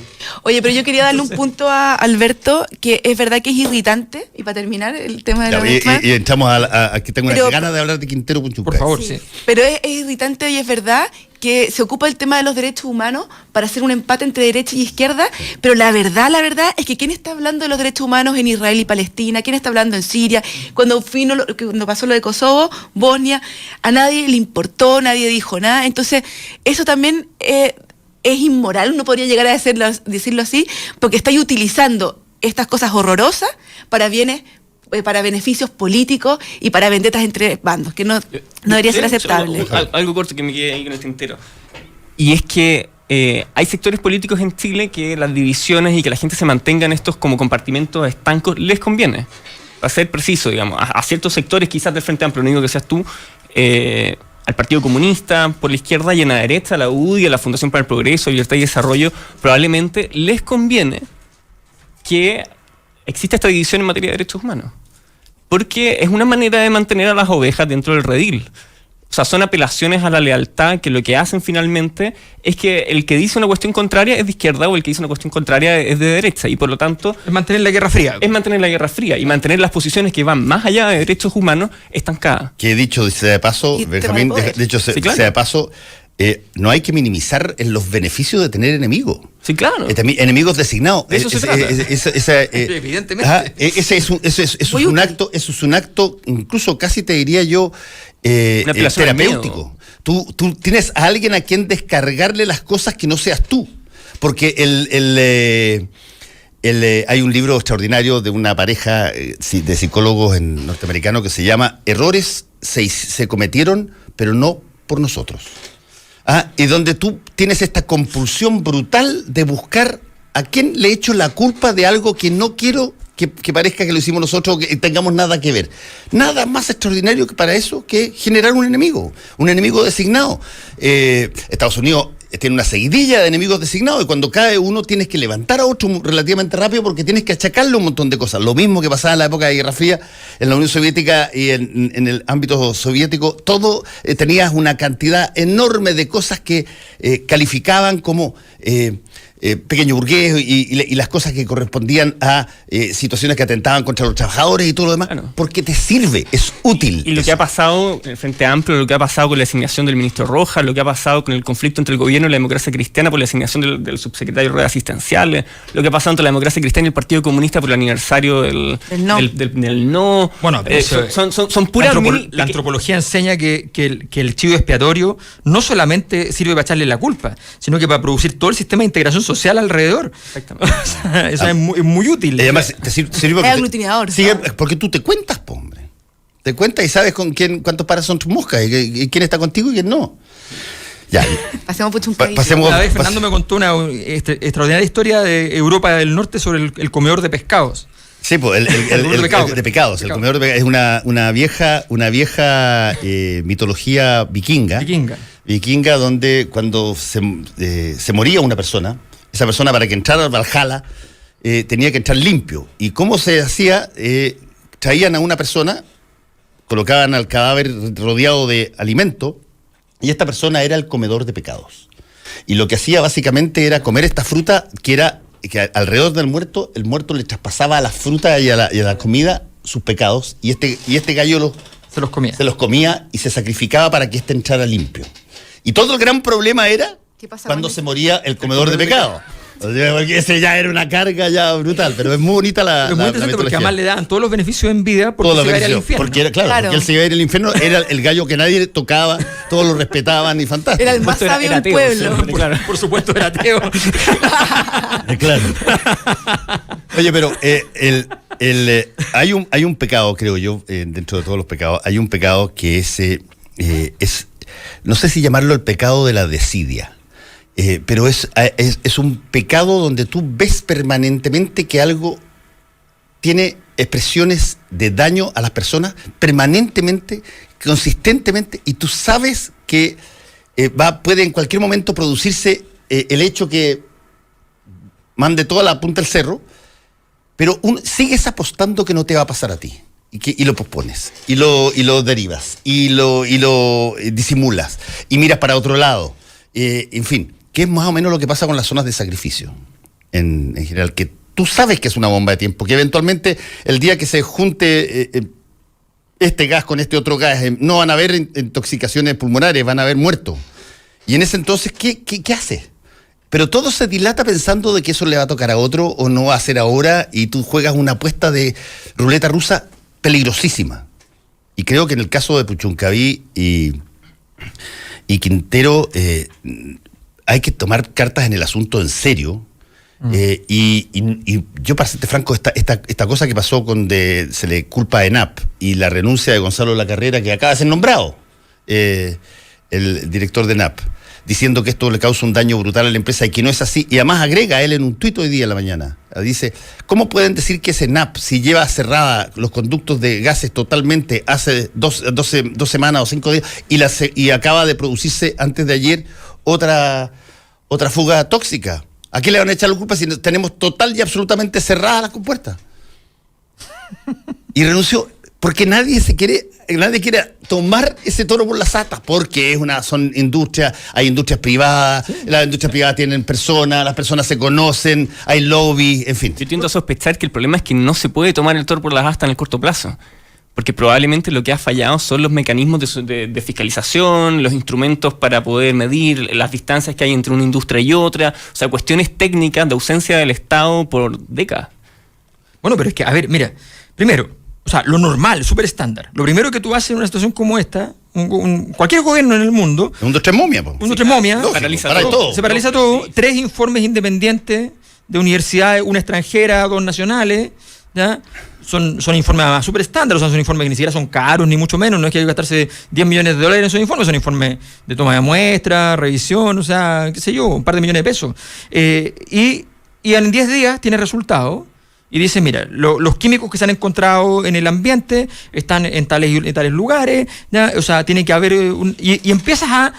Oye, pero yo quería darle un punto a Alberto, que es verdad que es irritante, y para terminar el tema de la y entramos a que tengo unas ganas de hablar de Quintero Punchupé. Por favor, sí. Pero es irritante y es verdad que se ocupa el tema de los derechos humanos para hacer un empate entre derecha y izquierda, pero la verdad es que ¿quién está hablando de los derechos humanos en Israel y Palestina? ¿Quién está hablando en Siria? Cuando pasó lo de Kosovo, Bosnia, a nadie le importó, nadie dijo nada. Entonces, eso también es inmoral, uno podría llegar a decirlo así, porque estáis utilizando estas cosas horrorosas para beneficios políticos y para vendetas entre bandos, que no debería ser aceptable. Algo corto que me quede ahí con el tintero. Y es que hay sectores políticos en Chile que las divisiones y que la gente se mantenga en estos como compartimentos estancos les conviene. Para ser preciso, digamos, a ciertos sectores quizás del Frente Amplio, no digo que seas tú, al Partido Comunista, por la izquierda y en la derecha, a la UDI, a la Fundación para el Progreso, Libertad y Desarrollo, probablemente les conviene que existe esta división en materia de derechos humanos. Porque es una manera de mantener a las ovejas dentro del redil. O sea, son apelaciones a la lealtad que lo que hacen finalmente es que el que dice una cuestión contraria es de izquierda o el que dice una cuestión contraria es de derecha. Y por lo tanto... Es mantener la Guerra Fría. Es mantener la Guerra Fría y mantener las posiciones que van más allá de derechos humanos estancadas. Que dicho sea de paso, Benjamín, sea de paso... no hay que minimizar los beneficios de tener enemigos. Sí, claro. Enemigos designados. De eso se trata. Evidentemente. Eso es un acto, incluso casi te diría yo, terapéutico. Tú tienes a alguien a quien descargarle las cosas que no seas tú. Porque hay un libro extraordinario de una pareja de psicólogos norteamericanos que se llama Errores se cometieron, pero no por nosotros. Y donde tú tienes esta compulsión brutal de buscar a quién le echo la culpa de algo que no quiero que parezca que lo hicimos nosotros o que tengamos nada que ver. Nada más extraordinario que para eso que generar un enemigo designado. Estados Unidos tiene una seguidilla de enemigos designados y cuando cae uno tienes que levantar a otro relativamente rápido porque tienes que achacarle un montón de cosas. Lo mismo que pasaba en la época de Guerra Fría, en la Unión Soviética y en el ámbito soviético, todo tenías una cantidad enorme de cosas que calificaban como pequeño burgués y las cosas que correspondían a situaciones que atentaban contra los trabajadores y todo lo demás, porque te sirve, es útil. Y lo que ha pasado en el Frente Amplio, lo que ha pasado con la designación del ministro Rojas, lo que ha pasado con el conflicto entre el gobierno y la democracia cristiana por la designación del subsecretario de redes asistenciales, lo que ha pasado entre la democracia cristiana y el Partido Comunista por el aniversario del no. Bueno, son puras... La antropología enseña que el chivo expiatorio no solamente sirve para echarle la culpa, sino que para producir todo el sistema de integración social alrededor. Exactamente. Eso es muy útil. Además, te sirve porque, es aglutinador. Porque tú te cuentas, hombre. Te cuentas y sabes con quién, cuántos pares son tus moscas y quién está contigo y quién no. Ya. Pasemos por un país. Una vez Fernando me contó una extraordinaria historia de Europa del Norte sobre el comedor de pescados. Sí, pues el de pecados. El comedor de pecados es una vieja mitología vikinga donde cuando se moría una persona, esa persona para que entrara al Valhalla tenía que entrar limpio. ¿Y cómo se hacía? Traían a una persona, colocaban al cadáver rodeado de alimento y esta persona era el comedor de pecados. Y lo que hacía básicamente era comer esta fruta que alrededor del muerto, el muerto le traspasaba a la fruta y a la comida sus pecados y este gallo se los comía y se sacrificaba para que éste entrara limpio. Y todo el gran problema era ¿Qué pasa cuando con se moría el comedor de pecado. O sea, porque ese ya era una carga ya brutal, pero es muy bonita la Pero es muy interesante porque además le daban todos los beneficios en vida porque todos se los iba a ir al beneficios, infierno. porque era, claro, Claro. porque él se iba a ir al infierno, era el gallo que nadie tocaba, todos lo respetaban y fantástico. Era el más Supuesto, sabio era del ateo, pueblo. siempre, claro. Por supuesto era ateo. Claro. Oye, pero hay un pecado, creo yo, dentro de todos los pecados, hay un pecado que es, no sé si llamarlo el pecado de la desidia, pero es un pecado donde tú ves permanentemente que algo tiene expresiones de daño a las personas permanentemente, consistentemente, y tú sabes que puede en cualquier momento producirse el hecho que mande toda la punta del cerro, pero sigues apostando que no te va a pasar a ti. Y lo pospones, y lo derivas, y lo disimulas, y miras para otro lado. En fin, que es más o menos lo que pasa con las zonas de sacrificio, en general, que tú sabes que es una bomba de tiempo, que eventualmente el día que se junte este gas con este otro gas, no van a haber intoxicaciones pulmonares, van a haber muertos. Y en ese entonces, ¿qué hace? Pero todo se dilata pensando de que eso le va a tocar a otro o no va a ser ahora, y tú juegas una apuesta de ruleta rusa peligrosísima. Y creo que en el caso de Puchuncaví y Quintero hay que tomar cartas en el asunto en serio. Y yo, para serte franco, esta cosa que pasó se le culpa a ENAP y la renuncia de Gonzalo Lacarrera, que acaba de ser nombrado el director de ENAP, diciendo que esto le causa un daño brutal a la empresa y que no es así. Y además agrega él en un tuit hoy día en la mañana, dice, ¿cómo pueden decir que ese ENAP, si lleva cerrada los conductos de gases totalmente hace 2 semanas o 5 días y acaba de producirse antes de ayer otra fuga tóxica? ¿A qué le van a echar la culpa si tenemos total y absolutamente cerradas las compuertas? Y renunció porque nadie quiere tomar ese toro por las astas, porque son industrias, hay industrias privadas, sí. Las industrias privadas tienen personas, las personas se conocen, hay lobby, en fin. Yo tiendo a sospechar que el problema es que no se puede tomar el toro por las astas en el corto plazo, porque probablemente lo que ha fallado son los mecanismos de fiscalización, los instrumentos para poder medir las distancias que hay entre una industria y otra, o sea, cuestiones técnicas de ausencia del Estado por décadas. Bueno, pero es que, a ver, mira, primero, o sea, lo normal, súper estándar. Lo primero que tú haces en una situación como esta, cualquier gobierno en el mundo... Un 2-3 momia. Un 2-3 momia. Se paraliza todo. Sí. 3 informes independientes de universidades, una extranjera, 2 nacionales, ¿ya? Son informes súper estándar, o sea, son informes que ni siquiera son caros, ni mucho menos. No es que hay que gastarse $10 millones en esos informes, son informes de toma de muestra, revisión, o sea, qué sé yo, un par de millones de pesos. Y en 10 días tiene resultados. Y dice, mira, los químicos que se han encontrado en el ambiente están en tales lugares, ¿ya? O sea, tiene que haber... Y empiezas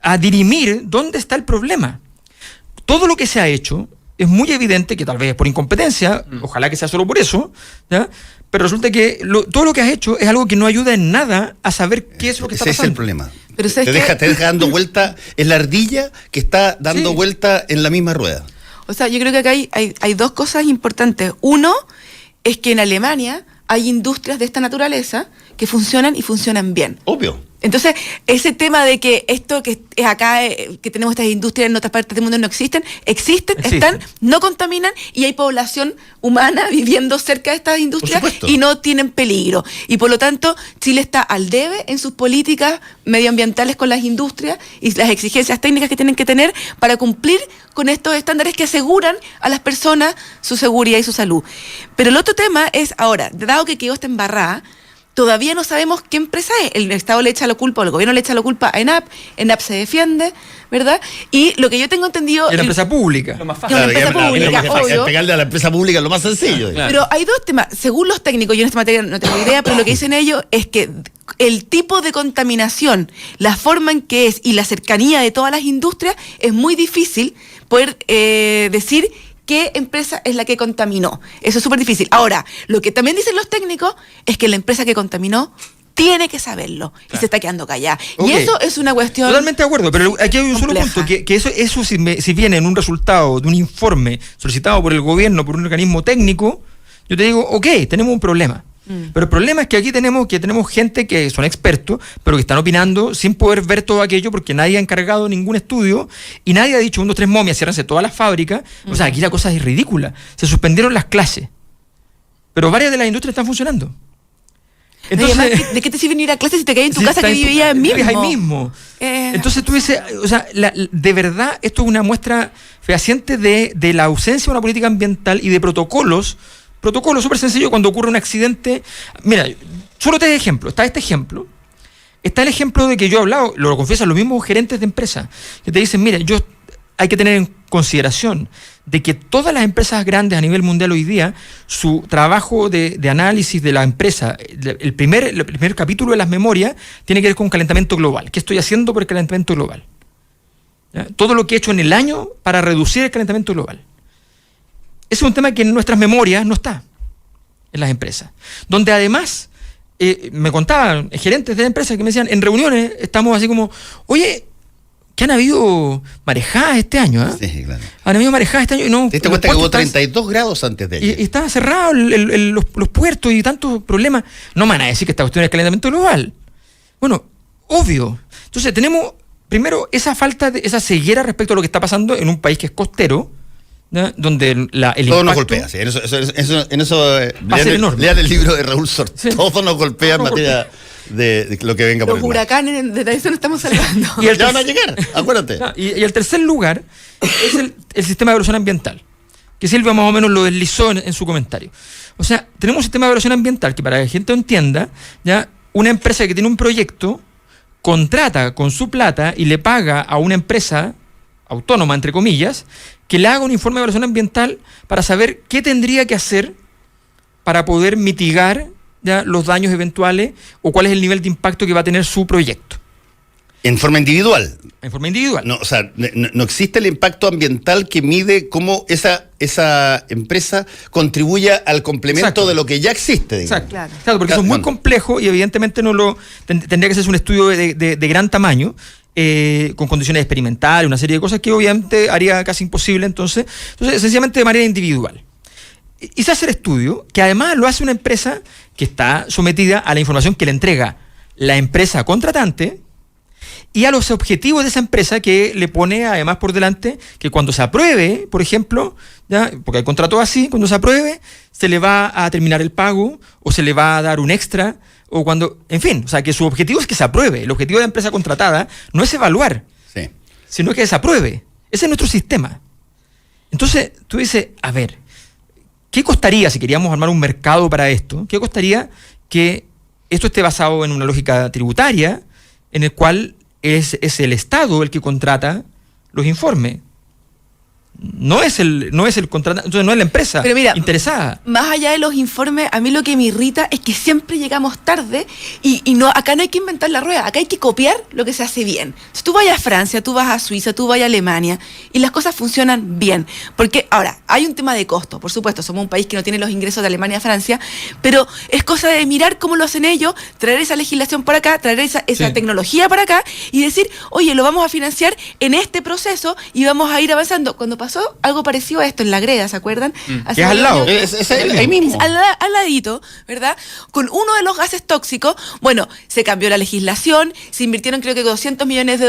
a dirimir dónde está el problema. Todo lo que se ha hecho es muy evidente que tal vez es por incompetencia, ojalá que sea solo por eso, ¿ya? Pero resulta que todo lo que has hecho es algo que no ayuda en nada a saber qué es lo que está pasando. Ese es el problema. Pero te deja dando vuelta, es la ardilla que está dando vuelta en la misma rueda. O sea, yo creo que acá hay 2 cosas importantes. Uno es que en Alemania hay industrias de esta naturaleza que funcionan y funcionan bien. Obvio. Entonces, ese tema de que esto que es acá, que tenemos estas industrias en otras partes del mundo no existen, están, no contaminan y hay población humana viviendo cerca de estas industrias y no tienen peligro. Y por lo tanto, Chile está al debe en sus políticas medioambientales con las industrias y las exigencias técnicas que tienen que tener para cumplir con estos estándares que aseguran a las personas su seguridad y su salud. Pero el otro tema es, ahora, dado que quedó esta embarrada, todavía no sabemos qué empresa es. El Estado le echa la culpa, o el gobierno le echa la culpa a ENAP se defiende, ¿verdad? Y lo que yo tengo entendido... Es una empresa pública. Lo más fácil. Es una empresa pública, obvio. Pegarle a la empresa pública es lo más sencillo. Claro. Pero hay 2 temas. Según los técnicos, yo en esta materia no tengo idea, pero lo que dicen ellos es que el tipo de contaminación, la forma en que es y la cercanía de todas las industrias, es muy difícil poder decir qué empresa es la que contaminó. Eso es súper difícil. Ahora, lo que también dicen los técnicos es que la empresa que contaminó tiene que saberlo y se está quedando callada. Okay. Y eso es una cuestión... Totalmente de acuerdo, pero aquí hay un compleja. solo punto, que eso si viene en un resultado de un informe solicitado por el gobierno, por un organismo técnico, yo te digo, ok, tenemos un problema. Pero el problema es que aquí tenemos gente que son expertos, pero que están opinando sin poder ver todo aquello porque nadie ha encargado ningún estudio y nadie ha dicho 1, 2, 3 momias, ciérranse todas las fábricas. O sea, aquí la cosa es ridícula. Se suspendieron las clases, pero varias de las industrias están funcionando. Entonces, no, además, ¿de qué te sirve ir a clases si te quedas en tu casa que vivías ahí mismo? Entonces tú dices, o sea, de verdad esto es una muestra fehaciente de la ausencia de una política ambiental y de protocolos súper sencillo cuando ocurre un accidente. Mira, solo te doy ejemplo. Está este ejemplo. Está el ejemplo de que yo he hablado, lo confiesan los mismos gerentes de empresas, que te dicen, mira, hay que tener en consideración de que todas las empresas grandes a nivel mundial hoy día, su trabajo de análisis de la empresa, el primer capítulo de las memorias, tiene que ver con calentamiento global. ¿Qué estoy haciendo por el calentamiento global? ¿Ya? Todo lo que he hecho en el año para reducir el calentamiento global. Ese es un tema que en nuestras memorias no está, en las empresas. Donde además, me contaban gerentes de empresas que me decían, en reuniones estamos así como, oye, que han habido marejadas este año, ¿eh? Sí, claro. Han habido marejadas este año y no. ¿Te das cuenta que hubo 32 grados antes de ayer? Y estaban cerrados los puertos y tantos problemas. No me van a decir que esta cuestión es calentamiento global. Bueno, obvio. Entonces tenemos, primero, esa falta de esa ceguera respecto a lo que está pasando en un país que es costero, ¿no? Donde el todo impacto nos golpea, sí. En eso va a ser enorme. lean el libro de Raúl Sort. Sí. Todo nos golpea en materia de lo que venga por Los el mar. huracanes, de eso no estamos salvando. Y Ya van a llegar, acuérdate. Y el tercer lugar es el sistema de evaluación ambiental, que Silvia más o menos lo deslizó en su comentario. O sea, tenemos un sistema de evaluación ambiental que, para que la gente entienda, ya una empresa que tiene un proyecto contrata con su plata y le paga a una empresa autónoma, entre comillas, que le haga un informe de evaluación ambiental para saber qué tendría que hacer para poder mitigar ya los daños eventuales o cuál es el nivel de impacto que va a tener su proyecto. En forma individual. En forma individual. No, o sea, no existe el impacto ambiental que mide cómo esa empresa contribuye al complemento Exacto. de lo que ya existe. Digamos. Exacto, Claro. claro, porque eso es muy complejo y evidentemente tendría que hacerse un estudio de gran tamaño, con condiciones experimentales, una serie de cosas que obviamente haría casi imposible, entonces sencillamente de manera individual. Y se hace el estudio, que además lo hace una empresa que está sometida a la información que le entrega la empresa contratante y a los objetivos de esa empresa, que le pone además por delante que cuando se apruebe, por ejemplo, ¿ya? Porque hay contratos así, cuando se apruebe se le va a terminar el pago o se le va a dar un extra, o cuando, en fin, o sea, que su objetivo es que se apruebe. El objetivo de la empresa contratada no es evaluar, Sí. sino que se apruebe. Ese es nuestro sistema. Entonces tú dices, a ver, ¿qué costaría, si queríamos armar un mercado para esto, qué costaría que esto esté basado en una lógica tributaria en el cual es el Estado el que contrata los informes? No es el contratante, entonces no es la empresa Pero mira, interesada. Más allá de los informes, a mí lo que me irrita es que siempre llegamos tarde y no, acá no hay que inventar la rueda, acá hay que copiar lo que se hace bien. Si tú vas a Francia, tú vas a Suiza, tú vas a Alemania y las cosas funcionan bien. Porque ahora, hay un tema de costo, por supuesto, somos un país que no tiene los ingresos de Alemania a Francia, pero es cosa de mirar cómo lo hacen ellos, traer esa legislación para acá, traer esa Sí. tecnología para acá y decir, oye, lo vamos a financiar en este proceso y vamos a ir avanzando. Cuando pasó algo parecido a esto en La Greda, ¿se acuerdan? Hace Que es al varios lado. años. Es ahí mismo. Al ladito, ¿verdad? Con uno de los gases tóxicos, bueno, se cambió la legislación, se invirtieron creo que $200 millones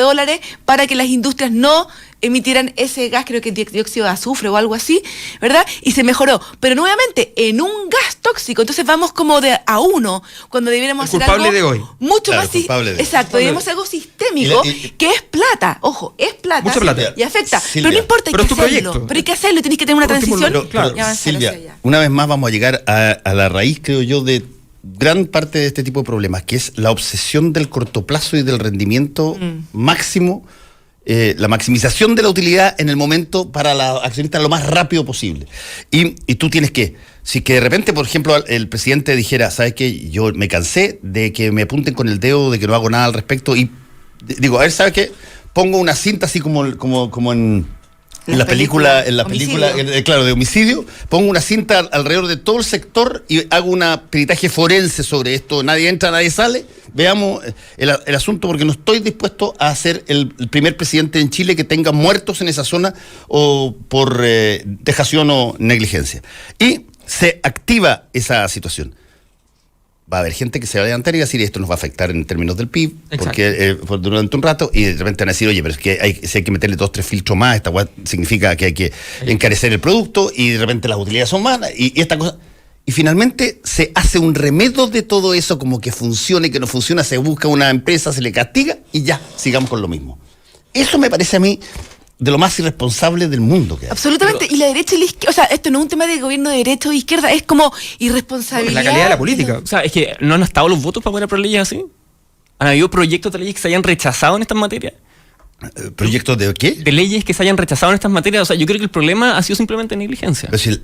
para que las industrias no emitieran ese gas, creo que dióxido de azufre o algo así, ¿verdad? Y se mejoró. Pero nuevamente, en un gas tóxico, entonces vamos como de a uno, cuando debiéramos El hacer algo culpable de hoy. mucho Claro, más culpable de hoy. exacto, deberíamos hacer algo sistémico, que es plata, ojo, es plata. Mucha plata. Y afecta. Silvia, pero no importa, hay pero que es tu hacerlo. proyecto. Pero hay que hacerlo, tenés que tener una Por último, transición claro. y avanzar Silvia, hacia allá. una vez más vamos a llegar a la raíz, creo yo, de gran parte de este tipo de problemas, que es la obsesión del corto plazo y del rendimiento máximo, la maximización de la utilidad en el momento para la accionista lo más rápido posible. Y tú tienes que, si que de repente, por ejemplo, el presidente dijera, ¿sabes qué? Yo me cansé de que me apunten con el dedo, de que no hago nada al respecto, y digo, a ver, ¿sabes qué? Pongo una cinta así como en la película, claro, de homicidio, pongo una cinta alrededor de todo el sector y hago una peritaje forense sobre esto. Nadie entra, nadie sale. Veamos el asunto, porque no estoy dispuesto a ser el primer presidente en Chile que tenga muertos en esa zona o por dejación o negligencia. Y se activa esa situación. va a haber gente que se va a levantar y va a decir esto nos va a afectar en términos del PIB, Exacto. porque durante un rato, y de repente van a decir, oye, pero es que si hay que meterle 2 o 3 filtros más, esta weá significa que hay que encarecer el producto, y de repente las utilidades son más, y esta cosa. Y finalmente se hace un remedio de todo eso, como que funcione, que no funciona, se busca una empresa, se le castiga, y ya, sigamos con lo mismo. Eso me parece a mí de lo más irresponsable del mundo que hay. Absolutamente. Y la derecha y la izquierda, o sea, esto no es un tema de gobierno de derecha o de izquierda, es como irresponsabilidad. La calidad de la política. O sea, es que no han estado los votos para poder aprobar leyes así. ¿Han habido proyectos de leyes que se hayan rechazado en estas materias? ¿Proyectos de qué? De leyes que se hayan rechazado en estas materias. O sea, yo creo que el problema ha sido simplemente negligencia. Pero si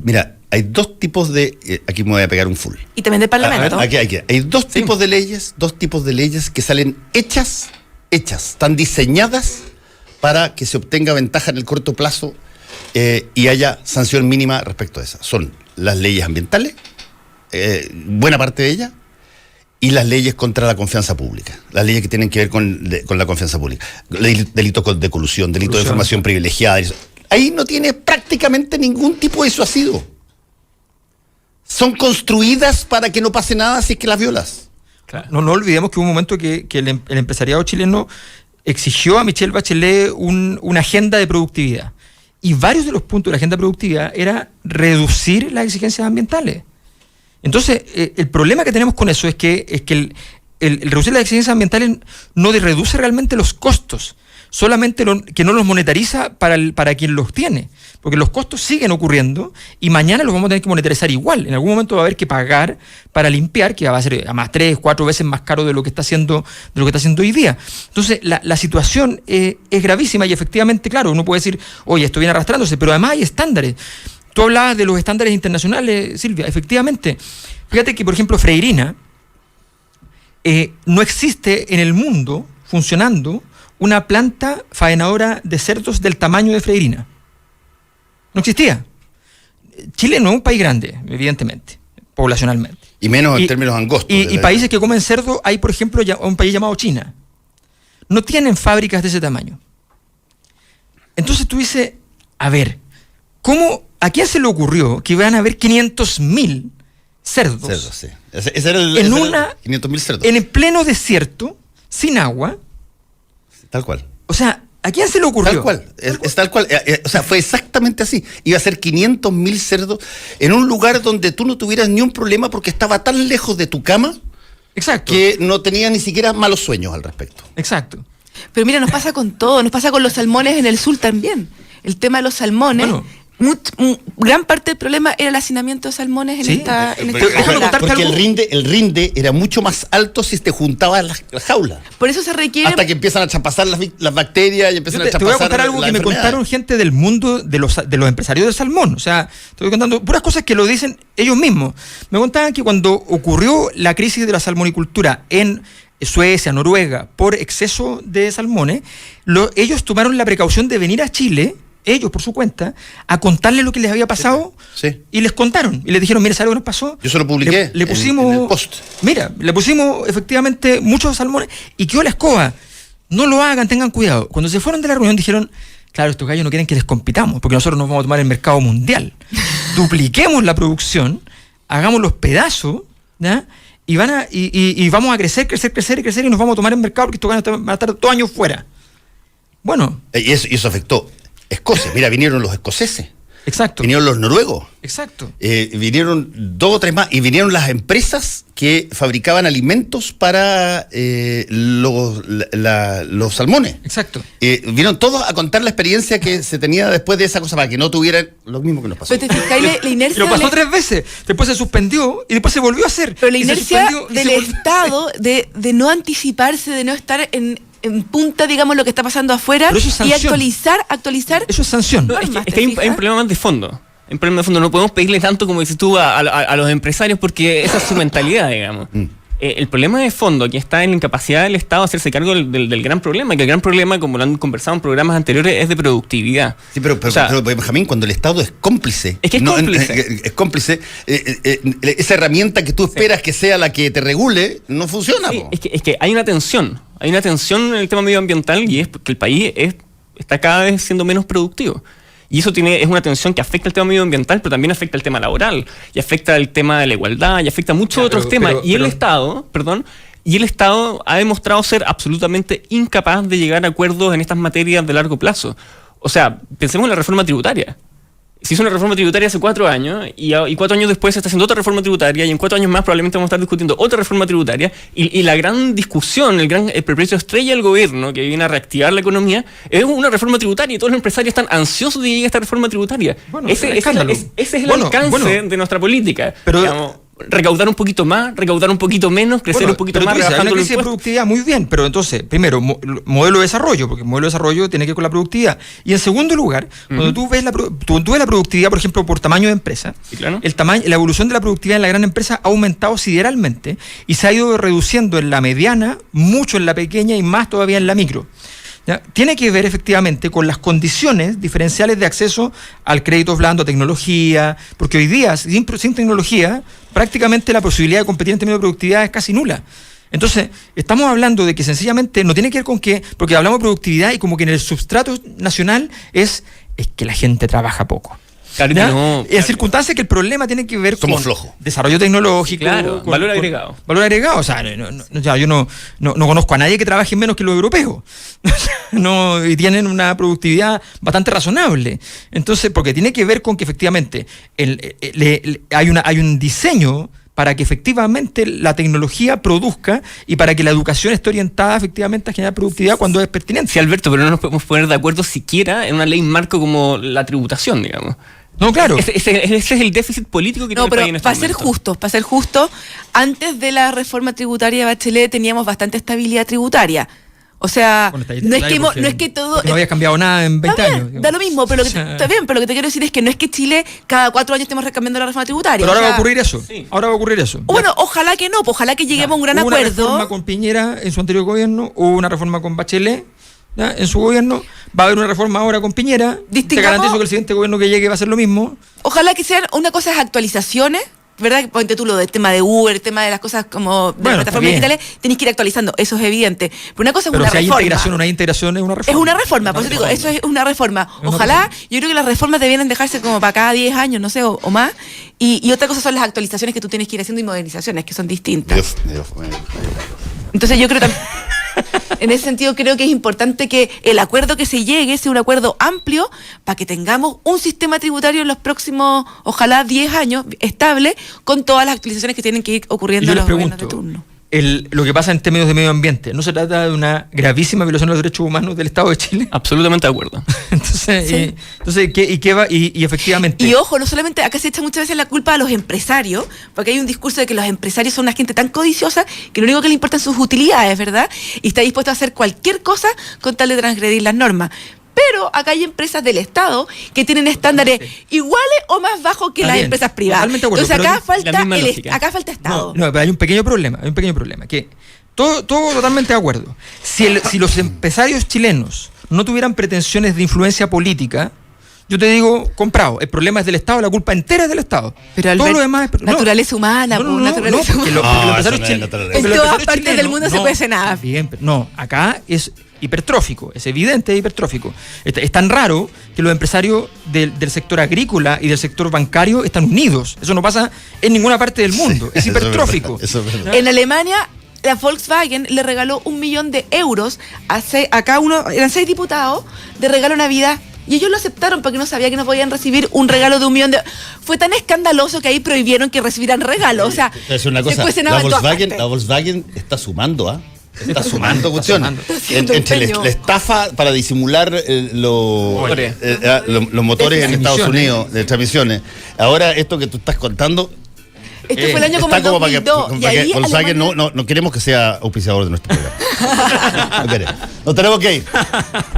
mira, hay 2 tipos de... aquí me voy a pegar un full. Y también del Parlamento. Aquí. Hay 2 tipos de leyes que salen hechas, están diseñadas para que se obtenga ventaja en el corto plazo y haya sanción mínima respecto a esas. Son las leyes ambientales, buena parte de ellas, y las leyes contra la confianza pública. Las leyes que tienen que ver con la confianza pública. Delitos de colusión, delito de información privilegiada. Ahí no tiene prácticamente ningún tipo de suicidio. Son construidas para que no pase nada si es que las violas. Claro. No olvidemos que hubo un momento que el empresariado chileno exigió a Michelle Bachelet una agenda de productividad. Y varios de los puntos de la agenda de productividad era reducir las exigencias ambientales. Entonces, el problema que tenemos con eso es que el reducir las exigencias ambientales no reduce realmente los costos, solamente que no los monetariza para quien los tiene, porque los costos siguen ocurriendo y mañana los vamos a tener que monetarizar igual. En algún momento va a haber que pagar para limpiar, que va a ser a más 3, 4 veces más caro de lo que está haciendo hoy día. Entonces, la situación es gravísima y efectivamente, claro, uno puede decir, oye, esto viene arrastrándose, pero además hay estándares. Tú hablabas de los estándares internacionales, Silvia, efectivamente. Fíjate que, por ejemplo, Freirina, no existe en el mundo funcionando una planta faenadora de cerdos del tamaño de Freirina. No existía. Chile no es un país grande, evidentemente, poblacionalmente. Y menos en términos angostos. Y países que comen cerdo, hay, por ejemplo, un país llamado China. No tienen fábricas de ese tamaño. Entonces tú dices, a ver, ¿a quién se le ocurrió que iban a haber 500.000 cerdos? Cerdos, sí. Ese era 500.000 cerdos. En el pleno desierto, sin agua? Tal cual. O sea, ¿a quién se le ocurrió? Tal cual. Es tal cual. O sea, fue exactamente así. Iba a ser 500.000 cerdos en un lugar donde tú no tuvieras ni un problema porque estaba tan lejos de tu cama. Exacto. Que no tenía ni siquiera malos sueños al respecto. Exacto. Pero mira, nos pasa con todo, nos pasa con los salmones en el sur también. El tema de los salmones... Bueno, gran parte del problema era el hacinamiento de salmones en ¿sí? esta Déjame contarte porque algo. el rinde era mucho más alto si te juntabas las jaulas. Por eso se requiere... Hasta que empiezan a traspasar las bacterias y empiezan a Te traspasar. voy a contar algo que me contaron gente del mundo de los empresarios del salmón. O sea, te voy contando puras cosas que lo dicen ellos mismos. Me contaban que cuando ocurrió la crisis de la salmonicultura en Suecia, Noruega, por exceso de salmones, ellos tomaron la precaución de venir a Chile, ellos por su cuenta, a contarles lo que les había pasado. Sí. Y les contaron. Y les dijeron, mira, ¿sabes lo que nos pasó? Yo se lo publiqué Le pusimos, en el post. Mira, le pusimos efectivamente muchos salmones y quedó la escoba. No lo hagan, tengan cuidado. Cuando se fueron de la reunión dijeron, claro, estos gallos no quieren que les compitamos, porque nosotros nos vamos a tomar el mercado mundial. Dupliquemos la producción, hagamos los pedazos, ¿ya? Y vamos a crecer y nos vamos a tomar el mercado porque estos gallos van a estar 2 años fuera. Bueno. Y eso afectó Escocia. Mira, vinieron los escoceses. Exacto. Vinieron los noruegos. Exacto. Vinieron 2 o 3 más. Y vinieron las empresas que fabricaban alimentos para los salmones. Exacto. Vinieron todos a contar la experiencia que se tenía después de esa cosa para que no tuvieran lo mismo que nos pasó. Pero te fijáis, la inercia... Lo pasó 3 veces. Después se suspendió y después se volvió a hacer. Pero la inercia del Estado de no anticiparse, de no estar en punta, digamos, lo que está pasando afuera y actualizar. Eso es sanción. No, es que hay un problema más de fondo. Un problema de fondo. No podemos pedirle tanto, como dices tú, a los empresarios porque esa es su mentalidad, digamos. El problema de fondo aquí está en la incapacidad del Estado de hacerse cargo del gran problema, que el gran problema, como lo han conversado en programas anteriores, es de productividad. Sí, pero Benjamín, cuando el Estado es cómplice... Es que es cómplice. Esa herramienta que tú esperas que sea la que te regule, no funciona. Sí, es que hay una tensión. Hay una tensión en el tema medioambiental y es que el país está cada vez siendo menos productivo. Y eso es una tensión que afecta el tema medioambiental, pero también afecta el tema laboral, y afecta el tema de la igualdad, y afecta muchos otros temas. El Estado ha demostrado ser absolutamente incapaz de llegar a acuerdos en estas materias de largo plazo. O sea, pensemos en la reforma tributaria. Se hizo una reforma tributaria hace 4 años y 4 años después se está haciendo otra reforma tributaria y en 4 años más probablemente vamos a estar discutiendo otra reforma tributaria y la gran discusión, el proyecto estrella del gobierno que viene a reactivar la economía es una reforma tributaria y todos los empresarios están ansiosos de llegar a esta reforma tributaria. Bueno, ese es el alcance de nuestra política. Pero, digamos, recaudar un poquito más, recaudar un poquito menos, crecer un poquito más, rebajando los impuestos. Productividad, muy bien, pero entonces, primero, modelo de desarrollo, porque el modelo de desarrollo tiene que ver con la productividad. Y en segundo lugar, cuando tú ves la productividad, por ejemplo, por tamaño de empresa, sí, claro. La evolución de la productividad en la gran empresa ha aumentado sideralmente y se ha ido reduciendo en la mediana, mucho en la pequeña y más todavía en la micro. ¿Ya? Tiene que ver efectivamente con las condiciones diferenciales de acceso al crédito blando, a tecnología, porque hoy día, sin tecnología, prácticamente la posibilidad de competir en términos de productividad es casi nula. Entonces, estamos hablando de que sencillamente no tiene que ver con que, porque hablamos de productividad y como que en el substrato nacional es que la gente trabaja poco. Claro que no. En circunstancias que el problema tiene que ver Somos con flojos. Desarrollo tecnológico, claro, valor agregado. Valor agregado, o sea, yo no conozco a nadie que trabaje menos que los europeos. Y tienen una productividad bastante razonable. Entonces, porque tiene que ver con que efectivamente hay un diseño para que efectivamente la tecnología produzca y para que la educación esté orientada efectivamente a generar productividad cuando es pertinente. Sí, Alberto, pero no nos podemos poner de acuerdo siquiera en una ley marco como la tributación, digamos. No, claro. Ese es el déficit político que tiene el país en este momento. Para ser justo, antes de la reforma tributaria de Bachelet teníamos bastante estabilidad tributaria. O sea, no es que todo... No había cambiado nada en 20 años. Da lo mismo, pero está bien, pero lo que te quiero decir es que no es que Chile cada 4 años estemos recambiando la reforma tributaria. Pero ahora va a ocurrir eso. Sí. Ahora va a ocurrir eso. Bueno, ojalá que no, pues ojalá que lleguemos a un gran acuerdo. Hubo una reforma con Piñera en su anterior gobierno, hubo una reforma con Bachelet, ¿ya? En su gobierno, va a haber una reforma ahora con Piñera. Te garantizo que el siguiente gobierno que llegue va a hacer lo mismo. Ojalá que sean una cosa es actualizaciones, ¿verdad? Ponte tú lo del tema de Uber, el tema de las cosas como de las plataformas digitales, tenés que ir actualizando, eso es evidente. Pero una cosa es una reforma. Pero si hay integración es una reforma. Es una reforma, por eso digo, eso es una reforma. Ojalá, yo creo que las reformas debieran dejarse como para cada 10 años, no sé, o más. Y otra cosa son las actualizaciones que tú tienes que ir haciendo y modernizaciones, que son distintas. Entonces yo creo también... En ese sentido creo que es importante que el acuerdo que se llegue sea un acuerdo amplio para que tengamos un sistema tributario en los próximos, ojalá 10 años, estable, con todas las actualizaciones que tienen que ir ocurriendo en los gobiernos de turno. Lo que pasa en términos de medio ambiente, ¿no se trata de una gravísima violación de los derechos humanos del Estado de Chile? Absolutamente de acuerdo. Entonces, y efectivamente... Y ojo, no solamente acá se echa muchas veces la culpa a los empresarios, porque hay un discurso de que los empresarios son una gente tan codiciosa que lo único que le importan son sus utilidades, ¿verdad? Y está dispuesto a hacer cualquier cosa con tal de transgredir las normas. Pero acá hay empresas del Estado que tienen estándares iguales o más bajos que las empresas privadas. Entonces acá falta Estado. No, pero hay un pequeño problema, que todo totalmente de acuerdo. Si los empresarios chilenos no tuvieran pretensiones de influencia política, yo te digo, comprado. El problema es del Estado, la culpa entera es del Estado. Pero Albert, todo lo demás es... naturaleza humana, naturaleza humana. En todas partes del mundo se puede hacer nada. Bien, no, acá es hipertrófico, es evidente, es hipertrófico. Es tan raro que los empresarios del sector agrícola y del sector bancario están unidos. Eso no pasa en ninguna parte del mundo. Es hipertrófico. Eso es verdad. En Alemania, la Volkswagen le regaló 1 millón de euros a cada uno, eran 6 diputados, de regalo Navidad. Y ellos lo aceptaron porque no sabían que no podían recibir un regalo de 1 millón de... Fue tan escandaloso que ahí prohibieron que recibieran regalos. O sea, es una cosa, la Volkswagen está sumando, ¿ah? Está sumando cuestiones. Entre la estafa para disimular los motores en Estados Unidos, de transmisiones. Ahora, esto que tú estás contando... Este fue el año como el 2002. Para que Volkswagen no queremos que sea auspiciador de nuestro programa. No queremos. Nos tenemos que ir.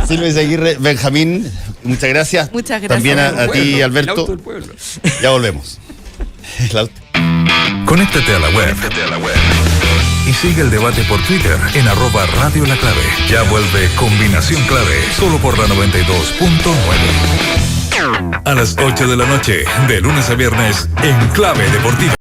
Silvia Izaguirre, Benjamín, muchas gracias. Muchas gracias. También a ti, Alberto. Ya volvemos. Conéctate a la web. Y sigue el debate por Twitter en @Radio La Clave. Ya vuelve Combinación Clave, solo por la 92.9. A las 8 de la noche, de lunes a viernes, en Clave Deportiva.